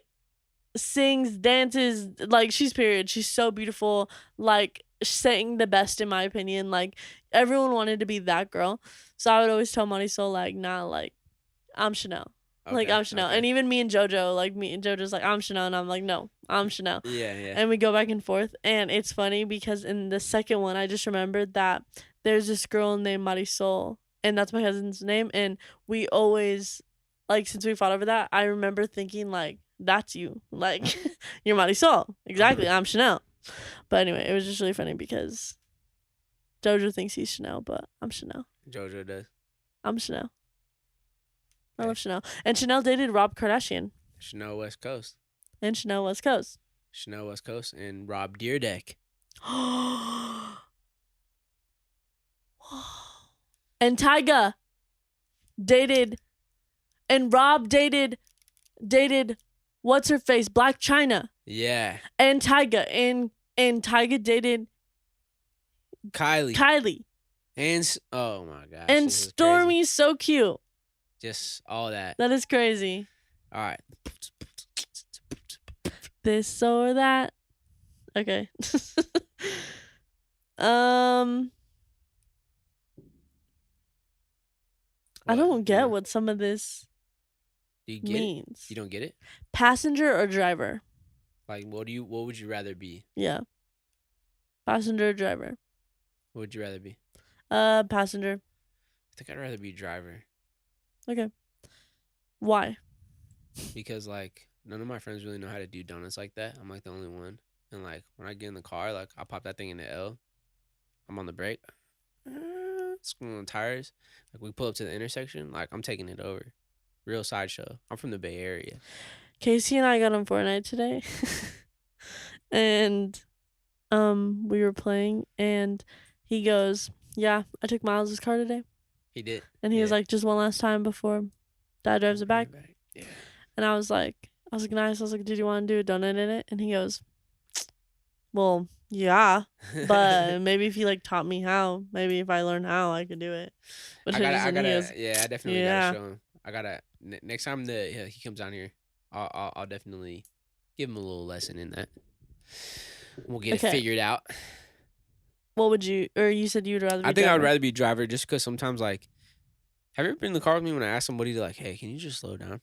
sings, dances, like she's period. She's so beautiful, like sang the best in my opinion. Like everyone wanted to be that girl. So I would always tell Marisol like, nah, like I'm Chanel. Like Okay, I'm Chanel. okay. And even me and JoJo, like me and JoJo's like, I'm Chanel, and I'm like, no, I'm Chanel. Yeah. Yeah. And we go back and forth. And it's funny because in the second one I just remembered that there's this girl named Marisol, and that's my cousin's name, and we always, like, since we fought over that, I remember thinking like, that's you. Like you're Marisol. Exactly. I'm Chanel. But anyway, it was just really funny because JoJo thinks he's Chanel, but I'm Chanel. JoJo does. I'm Chanel. I Okay. love Chanel. And Chanel dated Rob Kardashian. Chanel West Coast. And Chanel West Coast. Chanel West Coast and Rob Deerdeck. And Tyga dated, and Rob dated what's her face, Black China. Yeah. And Tyga and Tyga dated Kylie. And oh my gosh. and this is crazy. Stormy's so cute. Just all that. That is crazy. All right. This or that. Okay. I don't get what some of this Do you get means. it? You don't get it? Passenger or driver? Like, what would you rather be? Yeah. Passenger or driver? What would you rather be? Passenger. I think I'd rather be driver. Okay. Why? Because like none of my friends really know how to do donuts like that. I'm like the only one. And like when I get in the car, like I pop that thing in the L. I'm on the brake. Screwing on tires. Like we pull up to the intersection, like I'm taking it over. Real sideshow. I'm from the Bay Area. Casey and I got on Fortnite today. And we were playing, and he goes, yeah, I took Miles' car today. He did. And he was like, just one last time before Dad drives it back. Yeah. And I was like, nice. I was like, did you want to do a donut in it? And he goes, well, yeah, but maybe if you like taught me how, maybe if I learn how, I could do it. But I definitely gotta show him. I gotta next time that he comes down here, I'll definitely give him a little lesson in that. We'll get it figured out. What would you, or you said you'd rather be I think driver? I would rather be driver just because sometimes, like, have you ever been in the car with me when I ask somebody to, like, hey, can you just slow down?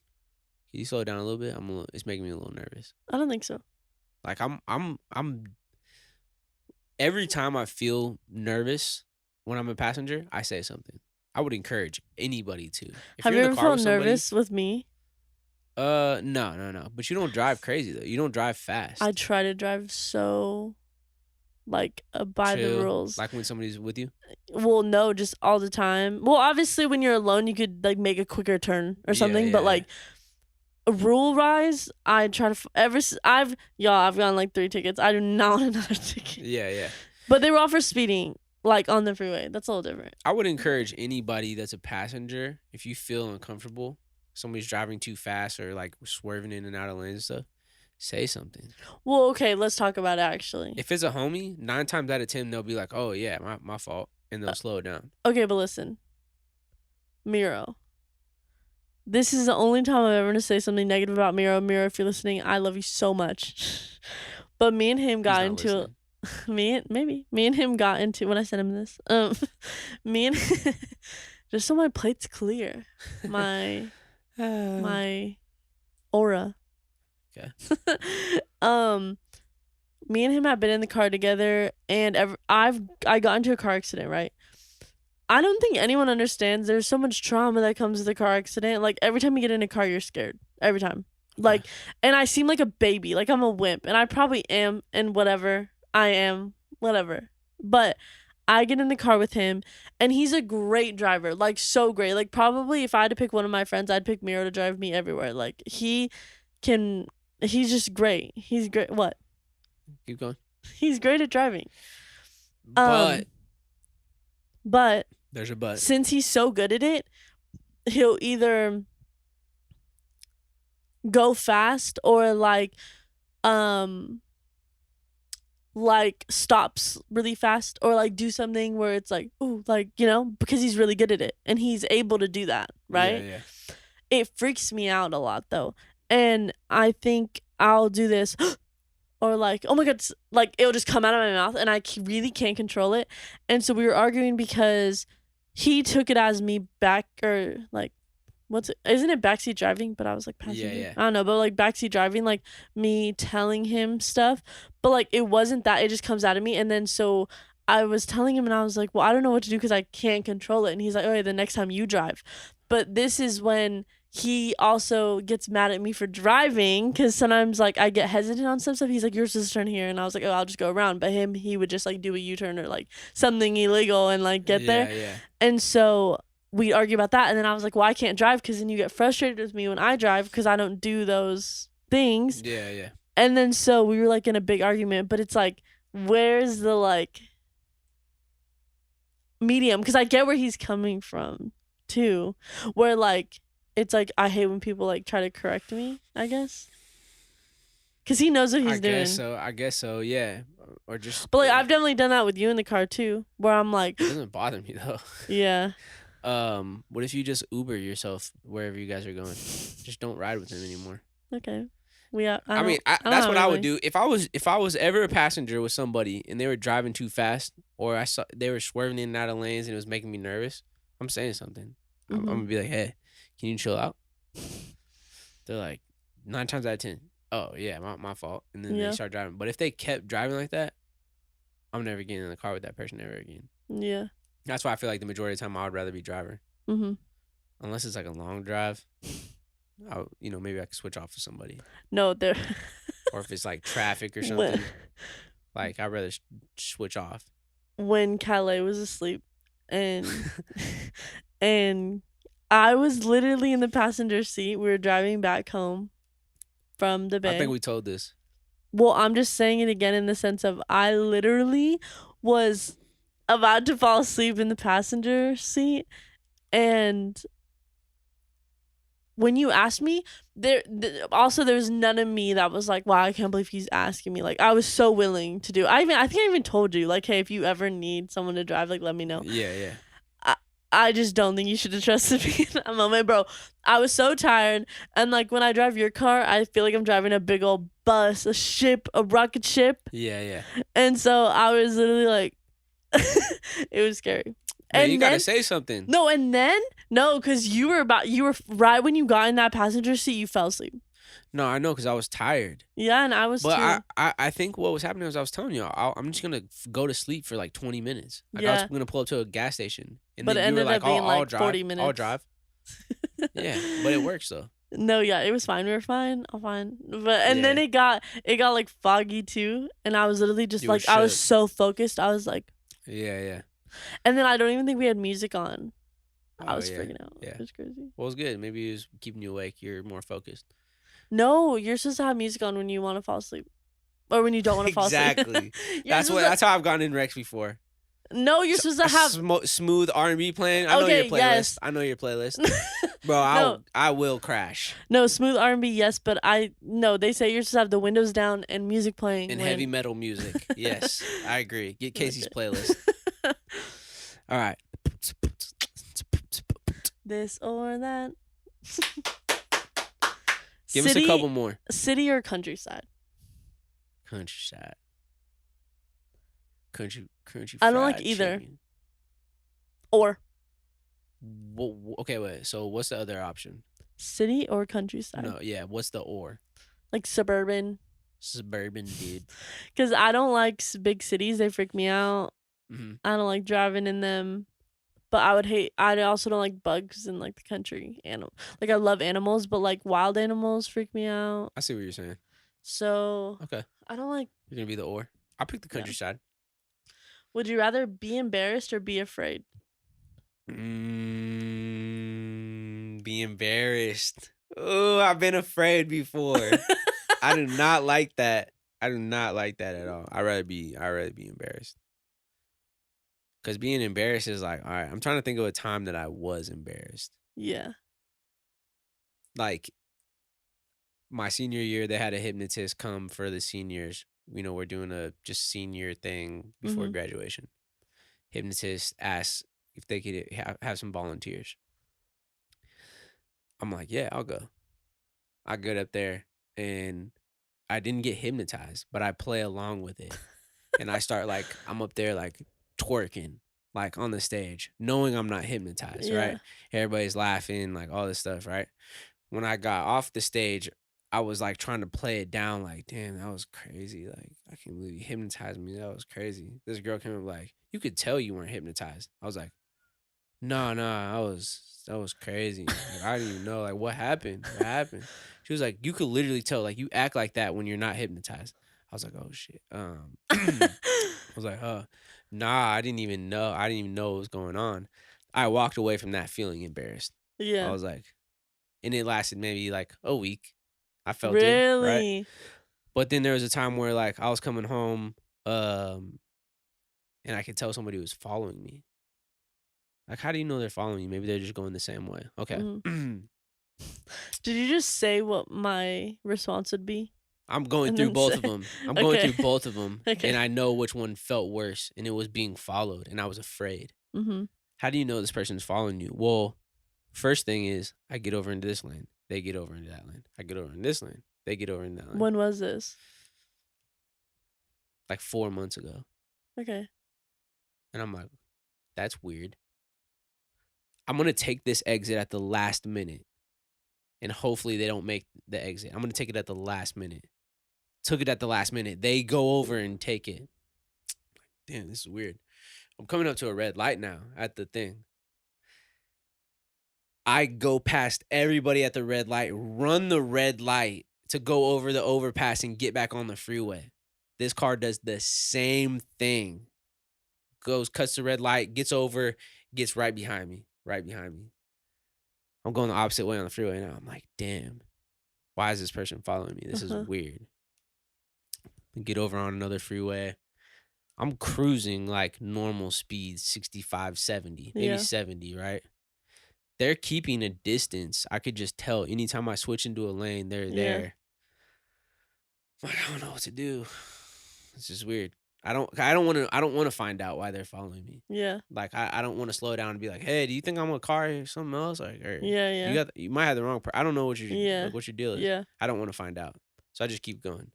Can you slow down a little bit? It's making me a little nervous. I don't think so. Like, I'm every time I feel nervous when I'm a passenger, I say something. I would encourage anybody to. Have you ever felt nervous with me? No. But you don't drive crazy though. You don't drive fast. I try to drive so, like, by the rules. Like when somebody's with you? Well, no, just all the time. Well, obviously when you're alone, you could like make a quicker turn or something. But like, rule wise, I try to. I've gotten like 3 tickets. I do not want another ticket. Yeah. But they were all for speeding, like on the freeway. That's a little different. I would encourage anybody that's a passenger, if you feel uncomfortable, somebody's driving too fast or like swerving in and out of lanes and stuff, say something. Well, okay, let's talk about it actually. If it's a homie, 9 times out of 10 they'll be like, "Oh yeah, my fault," and they'll slow it down. Okay, but listen, Miro. This is the only time I'm ever gonna say something negative about Miro. Miro, if you're listening, I love you so much. But me and him got into me and him got into when I sent him this. Me and just so my plate's clear, my aura. Okay. Me and him have been in the car together, and I got into a car accident, right? I don't think anyone understands. There's so much trauma that comes with a car accident. Like every time you get in a car, you're scared. Every time. Okay. Like, and I seem like a baby. Like I'm a wimp, and I probably am, and whatever I am, whatever. But I get in the car with him, and he's a great driver. Like so great. Like probably if I had to pick one of my friends, I'd pick Miro to drive me everywhere. Like he can. He's just great. He's great. What? Keep going. He's great at driving. But But there's a but. since he's so good at it, he'll either go fast or stops really fast or like do something where it's like, ooh, like, you know, because he's really good at it and he's able to do that, right? Yeah. It freaks me out a lot though. And I think I'll do this or like, oh my God, like it'll just come out of my mouth and I really can't control it. And so we were arguing because he took it as me back or like, isn't it backseat driving? But I was like passenger. Yeah. I don't know, but like backseat driving, like me telling him stuff. But like it wasn't that. It just comes out of me. And then so I was telling him and I was like, well, I don't know what to do because I can't control it. And he's like, okay, the next time you drive. But this is when he also gets mad at me for driving because sometimes like I get hesitant on some stuff. He's like, you're supposed to turn here. And I was like, oh, I'll just go around. But he would just like do a U-turn or like something illegal and like get there. Yeah. And so we argue about that. And then I was like, well, I can't drive because then you get frustrated with me when I drive because I don't do those things. Yeah. And then so we were like in a big argument, but it's like, where's the like medium? Because I get where he's coming from too, where like it's like I hate when people like try to correct me, I guess, because he knows what he's doing. I guess so. Yeah. Or just. But like I've definitely done that with you in the car too, where I'm like, it doesn't bother me though. Yeah. What if you just Uber yourself wherever you guys are going? Just don't ride with him anymore. Okay. I mean, that's what I would do if I was ever a passenger with somebody and they were driving too fast or I saw they were swerving in and out of lanes and it was making me nervous. I'm saying something. I'm gonna be like, hey, can you chill out? They're like 9 times out of 10. Oh yeah, my fault. And then they start driving. But if they kept driving like that, I'm never getting in the car with that person ever again. Yeah. That's why I feel like the majority of the time I would rather be driver. Unless it's like a long drive. Maybe I could switch off with somebody. No, there. Or if it's like traffic or something, like I'd rather switch off. When Calais was asleep, and and I was literally in the passenger seat. We were driving back home from the bay. I think we told this. Well, I'm just saying it again in the sense of I literally was about to fall asleep in the passenger seat, and when you asked me, there was none of me that was like, wow, I can't believe he's asking me. Like I was so willing to do. I think I even told you like, hey, if you ever need someone to drive, like let me know. Yeah. I just don't think you should have trusted me in that moment, bro. I was so tired, and like when I drive your car, I feel like I'm driving a big old bus, a ship, a rocket ship. Yeah. And so I was literally like, it was scary. Man, and you gotta say something. No, because you were right when you got in that passenger seat, you fell asleep. No, I know, because I was tired. Yeah, and I was too. But I think what was happening was I was telling you, I'm just going to go to sleep for like 20 minutes. Like I was going to pull up to a gas station. And but then it you were ended like, up being I'll like drive. 40 minutes. I'll drive. Yeah, but it works though. No, yeah, it was fine. We were fine. All fine. But then it got like foggy too. And I was literally just like, I was so focused. I was like. Yeah. And then I don't even think we had music on. I was freaking out. Yeah. It was crazy. Well, it was good. Maybe it was keeping you awake. You're more focused. No, you're supposed to have music on when you want to fall asleep. Or when you don't want to fall asleep. Exactly. That's how I've gotten in wrecks before. No, you're supposed to have smooth R&B playing. I know your playlist. Yes. I know your playlist. Bro, I will crash. No, smooth R&B, yes, but they say you're supposed to have the windows down and music playing. And heavy metal music. Yes, I agree. Get Casey's playlist. All right. This or that. Give us a couple more. City or countryside? Countryside. Country. I don't like either. Chicken. Or. Well, okay, wait. So what's the other option? City or countryside? No, yeah. What's the or? Like suburban. Suburban, dude. Because I don't like big cities. They freak me out. Mm-hmm. I don't like driving in them. But I also don't like bugs in like the country animal. Like I love animals, but like wild animals freak me out. I see what you're saying. So Okay. I don't like. You're gonna be the or. I'll pick the Yeah. countryside. Would you rather be embarrassed or be afraid? Be embarrassed. Oh, I've been afraid before. I do not like that. I do not like that at all. I'd rather be embarrassed. Because being embarrassed is like, all right, I'm trying to think of a time that I was embarrassed. Yeah. Like my senior year, they had a hypnotist come for the seniors. You know, we're doing a just senior thing before Mhm. graduation. Hypnotist asked if they could have some volunteers. I'm like, yeah, I'll go. I get up there and I didn't get hypnotized, but I play along with it. And I start like, I'm up there like twerking, like on the stage, knowing I'm not hypnotized, right? Yeah. Everybody's laughing, like all this stuff, right? When I got off the stage, I was like trying to play it down, like, damn, that was crazy. Like, I can't believe you hypnotized me. That was crazy. This girl came up like, you could tell you weren't hypnotized. I was like, no, that was crazy. Like, I didn't even know. Like, what happened? What happened? She was like, you could literally tell. Like, you act like that when you're not hypnotized. I was like, oh shit. I was like, nah, I didn't even know. I didn't even know what was going on. I walked away from that feeling embarrassed. I Yeah. was like, and it lasted maybe like a week. I felt it, right? Really? But then there was a time where like I was coming home, and I could tell somebody was following me. Like, how do you know they're following you? Maybe they're just going the same way. Okay. Mhm. Did you just say what my response would be? I'm going And through then both say of them. I'm going okay. through both of them, Okay. and I know which one felt worse, and it was being followed, and I was afraid. Mhm. How do you know this person's following you? Well, first thing is I get over into this lane. They get over into that lane. I get over in this lane. They get over in that lane. When was this? Like 4 months ago. Okay. And I'm like, that's weird. I'm going to take this exit at the last minute. And hopefully they don't make the exit. I'm going to take it at the last minute. Took it at the last minute. They go over and take it. Damn, this is weird. I'm coming up to a red light now at the thing. I go past everybody at the red light, run the red light to go over the overpass and get back on the freeway. This car does the same thing. Goes, cuts the red light, gets over, gets right behind me. Right behind me. I'm going the opposite way on the freeway now. I'm like, damn, why is this person following me? This is weird. Get over on another freeway. I'm cruising like normal speed, 65, 70, maybe Yeah. 70, right? They're keeping a distance. I could just tell anytime I switch into a lane, they're Yeah. there. Like, I don't know what to do. This is weird. I don't want to find out why they're following me. Yeah. Like, I don't want to slow down and be like, hey, do you think I'm a car or something else? Like, or Yeah. you might have the wrong I don't know what Yeah. like what your deal is. Yeah. I don't want to find out. So I just keep going.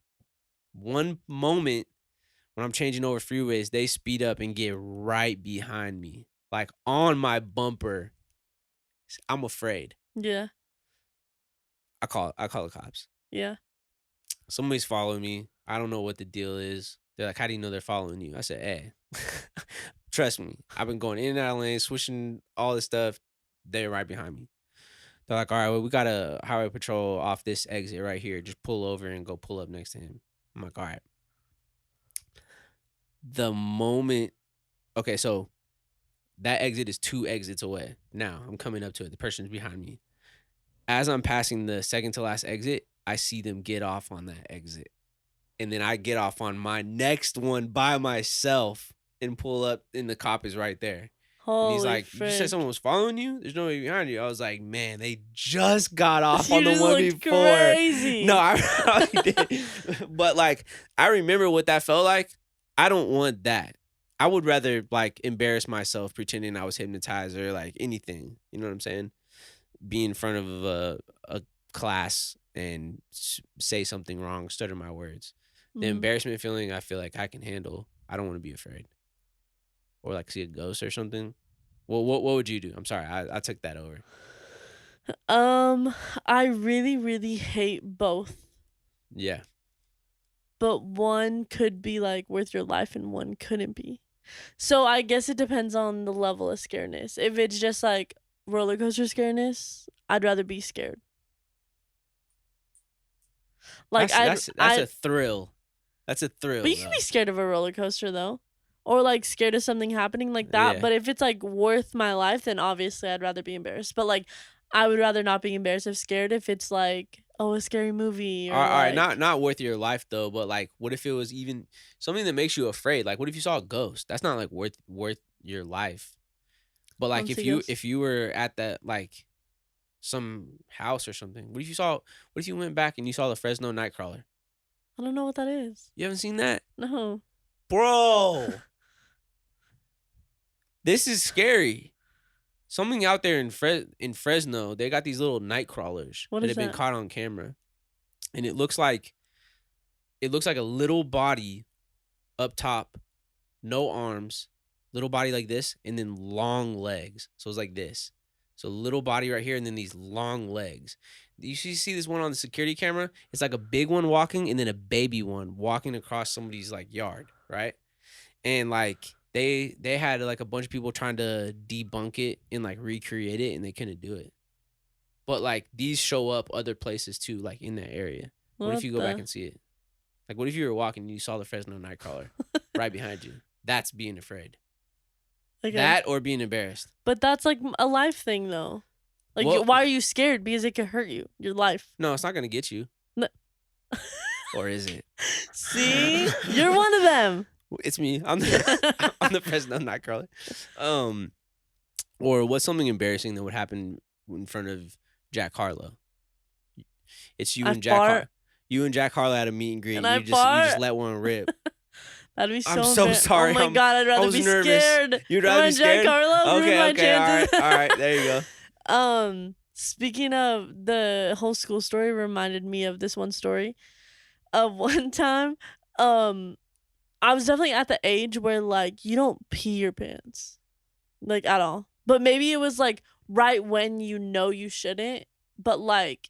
One moment when I'm changing over freeways, they speed up and get right behind me. Like on my bumper. I'm afraid. Yeah. I call the cops. Yeah. Somebody's following me. I don't know what the deal is. They're like, how do you know they're following you? I said, hey, trust me. I've been going in and out of lanes, switching all this stuff. They're right behind me. They're like, all right, well, we got a highway patrol off this exit right here. Just pull over and go pull up next to him. I'm like, all right. The moment, okay, so that exit is 2 exits away. Now I'm coming up to it. The person's behind me. As I'm passing the second to last exit, I see them get off on that exit. And then I get off on my next one by myself and pull up, and the cop is right there. Holy and he's like, frick. you said someone was following you? There's nobody behind you. I was like, man, they just got off You on the just one looked before. crazy. No, I probably did. But like, I remember what that felt like. I don't want that. I would rather like embarrass myself pretending I was hypnotized or like anything. You know what I'm saying? Be in front of a class and say something wrong, stutter my words. The embarrassment feeling, I feel like I can handle. I don't want to be afraid. Or like see a ghost or something. Well, what would you do? I'm sorry, I took that over. I really, really hate both. Yeah. But one could be like worth your life and one couldn't be. So I guess it depends on the level of scaredness. If it's just like roller coaster scaredness, I'd rather be scared. Like That's a thrill. That's a but thrill you can though. be scared of a roller coaster though. Or like scared of something happening like that. Yeah. But if it's like worth my life, then obviously I'd rather be embarrassed. But like I would rather not be embarrassed if scared if it's like, oh, a scary movie or All right, like not worth your life though, but like, what if it was even something that makes you afraid? Like, what if you saw a ghost? That's not like worth your life. But I like, don't see ghosts. if you were at that like some house or something, what if you saw? What if you went back and you saw the Fresno Nightcrawler? I don't know what that is. You haven't seen that, No. bro? This is scary. Something out there in Fresno, they got these little night crawlers What that is have been that? caught on camera, and it looks like a little body up top, no arms, little body like this, and then long legs. So it's like this. So little body right here, and then these long legs. You see this one on the security camera? It's like a big one walking, and then a baby one walking across somebody's like yard, right? And like they had like a bunch of people trying to debunk it and like recreate it, and they couldn't do it. But like these show up other places too, like in that area. What if you go back and see it? Like, what if you were walking and you saw the Fresno Nightcrawler right behind you? That's being afraid. Okay. That or being embarrassed. But that's like a life thing though. Like Well- why are you scared? Because it could hurt you. Your life. No, it's not gonna get you. No. Or is it? See? You're one of them. It's me. I'm the Fresno Nightcrawler. Or what's something embarrassing that would happen in front of Jack Harlow? It's you I and Jack. fart. You and Jack Harlow at a meet and greet. And And I you just fart. let one rip. That'd be so I'm so sorry. Oh my god, I'd rather was be nervous. scared. You'd Come rather on, be scared? Jack Harlow, ruin my chances. All right. There you go. Speaking of the whole school story reminded me of this one story of one time. I was definitely at the age where like you don't pee your pants. Like at all. But maybe it was like right when you know you shouldn't, but like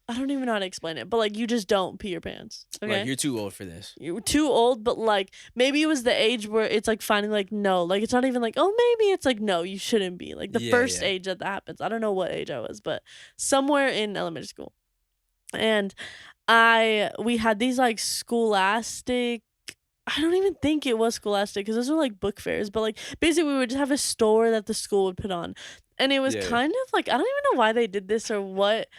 I don't even know how to explain it, but like you just don't pee your pants. Okay. Like you're too old for this. You were too old, but like maybe it was the age where it's like finally like no, like it's not even like oh maybe it's like no, you shouldn't be like the first age that happens. I don't know what age I was, but somewhere in elementary school, and we had these like scholastic. I don't even think it was scholastic because those were like book fairs, but like basically we would just have a store that the school would put on, and it was kind of like I don't even know why they did this or what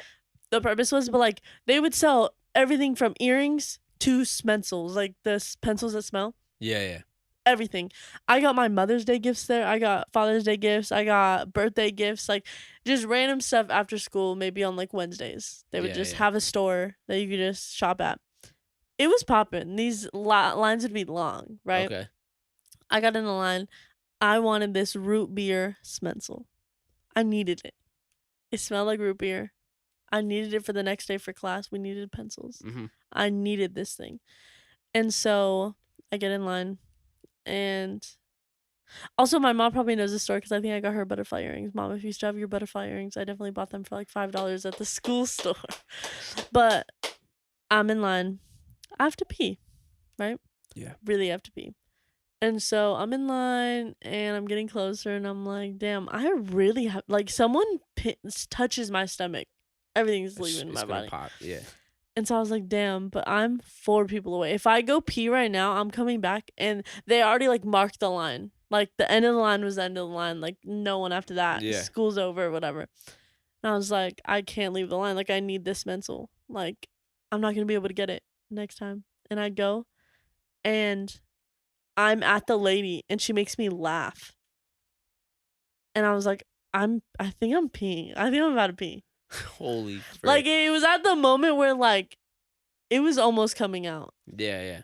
the purpose was, but like they would sell everything from earrings to smensels, like the pencils that smell. Yeah. Everything. I got my Mother's Day gifts there. I got Father's Day gifts. I got birthday gifts. Like just random stuff after school, maybe on like Wednesdays. They would just have a store that you could just shop at. It was popping. These lines would be long, right? Okay. I got in the line. I wanted this root beer smensel. I needed it. It smelled like root beer. I needed it for the next day for class. We needed pencils. Mm-hmm. I needed this thing. And so I get in line. And also my mom probably knows the story because I think I got her butterfly earrings. Mom, if you still have your butterfly earrings, I definitely bought them for like $5 at the school store. But I'm in line. I have to pee, right? Yeah. Really have to pee. And so I'm in line and I'm getting closer and I'm like, damn, I really have, like someone touches my stomach. Everything's leaving my body. Pop. Yeah. And so I was like, damn, but I'm 4 people away. If I go pee right now, I'm coming back and they already like marked the line. Like the end of the line was the end of the line. Like no one after that. Yeah. School's over or whatever. And I was like, I can't leave the line. Like I need this mensel. Like I'm not going to be able to get it next time. And I go and I'm at the lady and she makes me laugh. And I was like, I think I'm peeing. I think I'm about to pee. Holy frick. Like it was at the moment where like it was almost coming out. Yeah.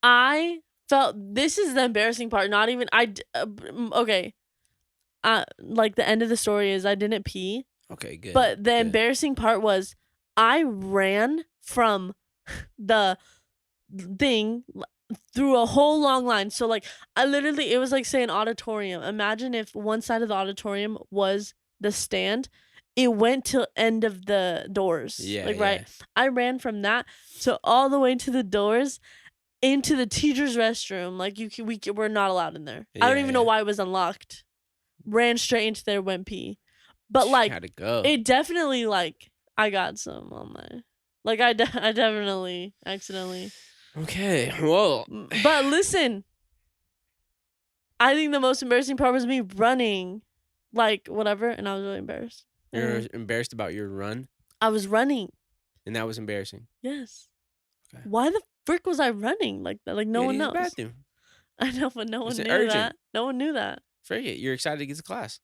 I felt this is the embarrassing part. Not even okay. Like the end of the story is I didn't pee. Okay, good. But the embarrassing part was I ran from the thing through a whole long line. So like I literally, it was like say an auditorium. Imagine if one side of the auditorium was the stand. It went to end of the doors. Yeah. Right. I ran from that to all the way to the doors. into the teacher's restroom. Like we're not allowed in there. I don't even know why it was unlocked. Ran straight into there, went pee. But like, had to go. It definitely like I got some on my. Like I definitely accidentally. Okay, well. But listen, I think the most embarrassing part was me running, like whatever, and I was really embarrassed. You're embarrassed about your run? I was running. And that was embarrassing? Yes. Okay. Why the frick was I running like that? Like no one knows. Bathroom. I know, but no one knew that. No one knew that. Forget it. You're excited to get to class.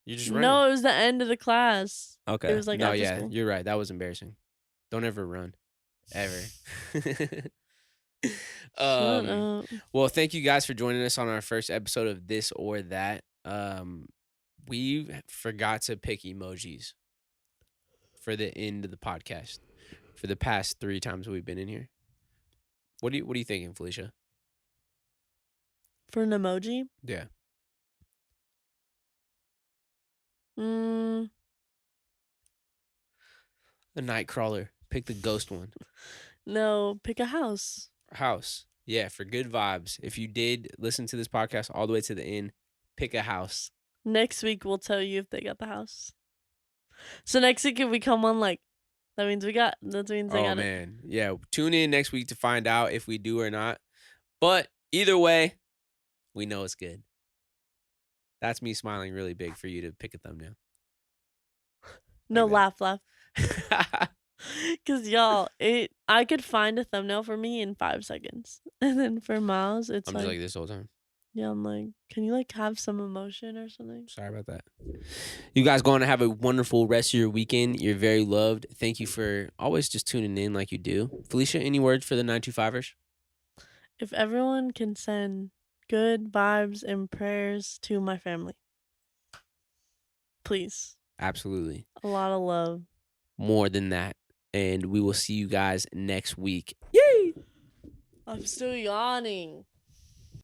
You're just running. No, it was the end of the class. Okay. It was like after school. You're right. That was embarrassing. Don't ever run. Ever. Well, thank you guys for joining us on our first episode of This or That. We forgot to pick emojis for the end of the podcast for the past 3 times we've been in here. What are you thinking, Felicia? For an emoji? Yeah. A night crawler. Pick the ghost one. No, pick a house. House. Yeah, for good vibes. If you did listen to this podcast all the way to the end, pick a house. Next week we'll tell you if they got the house. So next week if we come on like that means they got it. Oh man. Yeah. Tune in next week to find out if we do or not. But either way, we know it's good. That's me smiling really big for you to pick a thumbnail. No, laugh. Cause y'all, I could find a thumbnail for me in 5 seconds. And then for Miles, it's I'm just like this whole time. Yeah, I'm like, can you like have some emotion or something? Sorry about that. You guys going to have a wonderful rest of your weekend. You're very loved. Thank you for always just tuning in like you do. Felicia, any words for the 925ers? If everyone can send good vibes and prayers to my family. Please. Absolutely. A lot of love. More than that. And we will see you guys next week. Yay! I'm still yawning.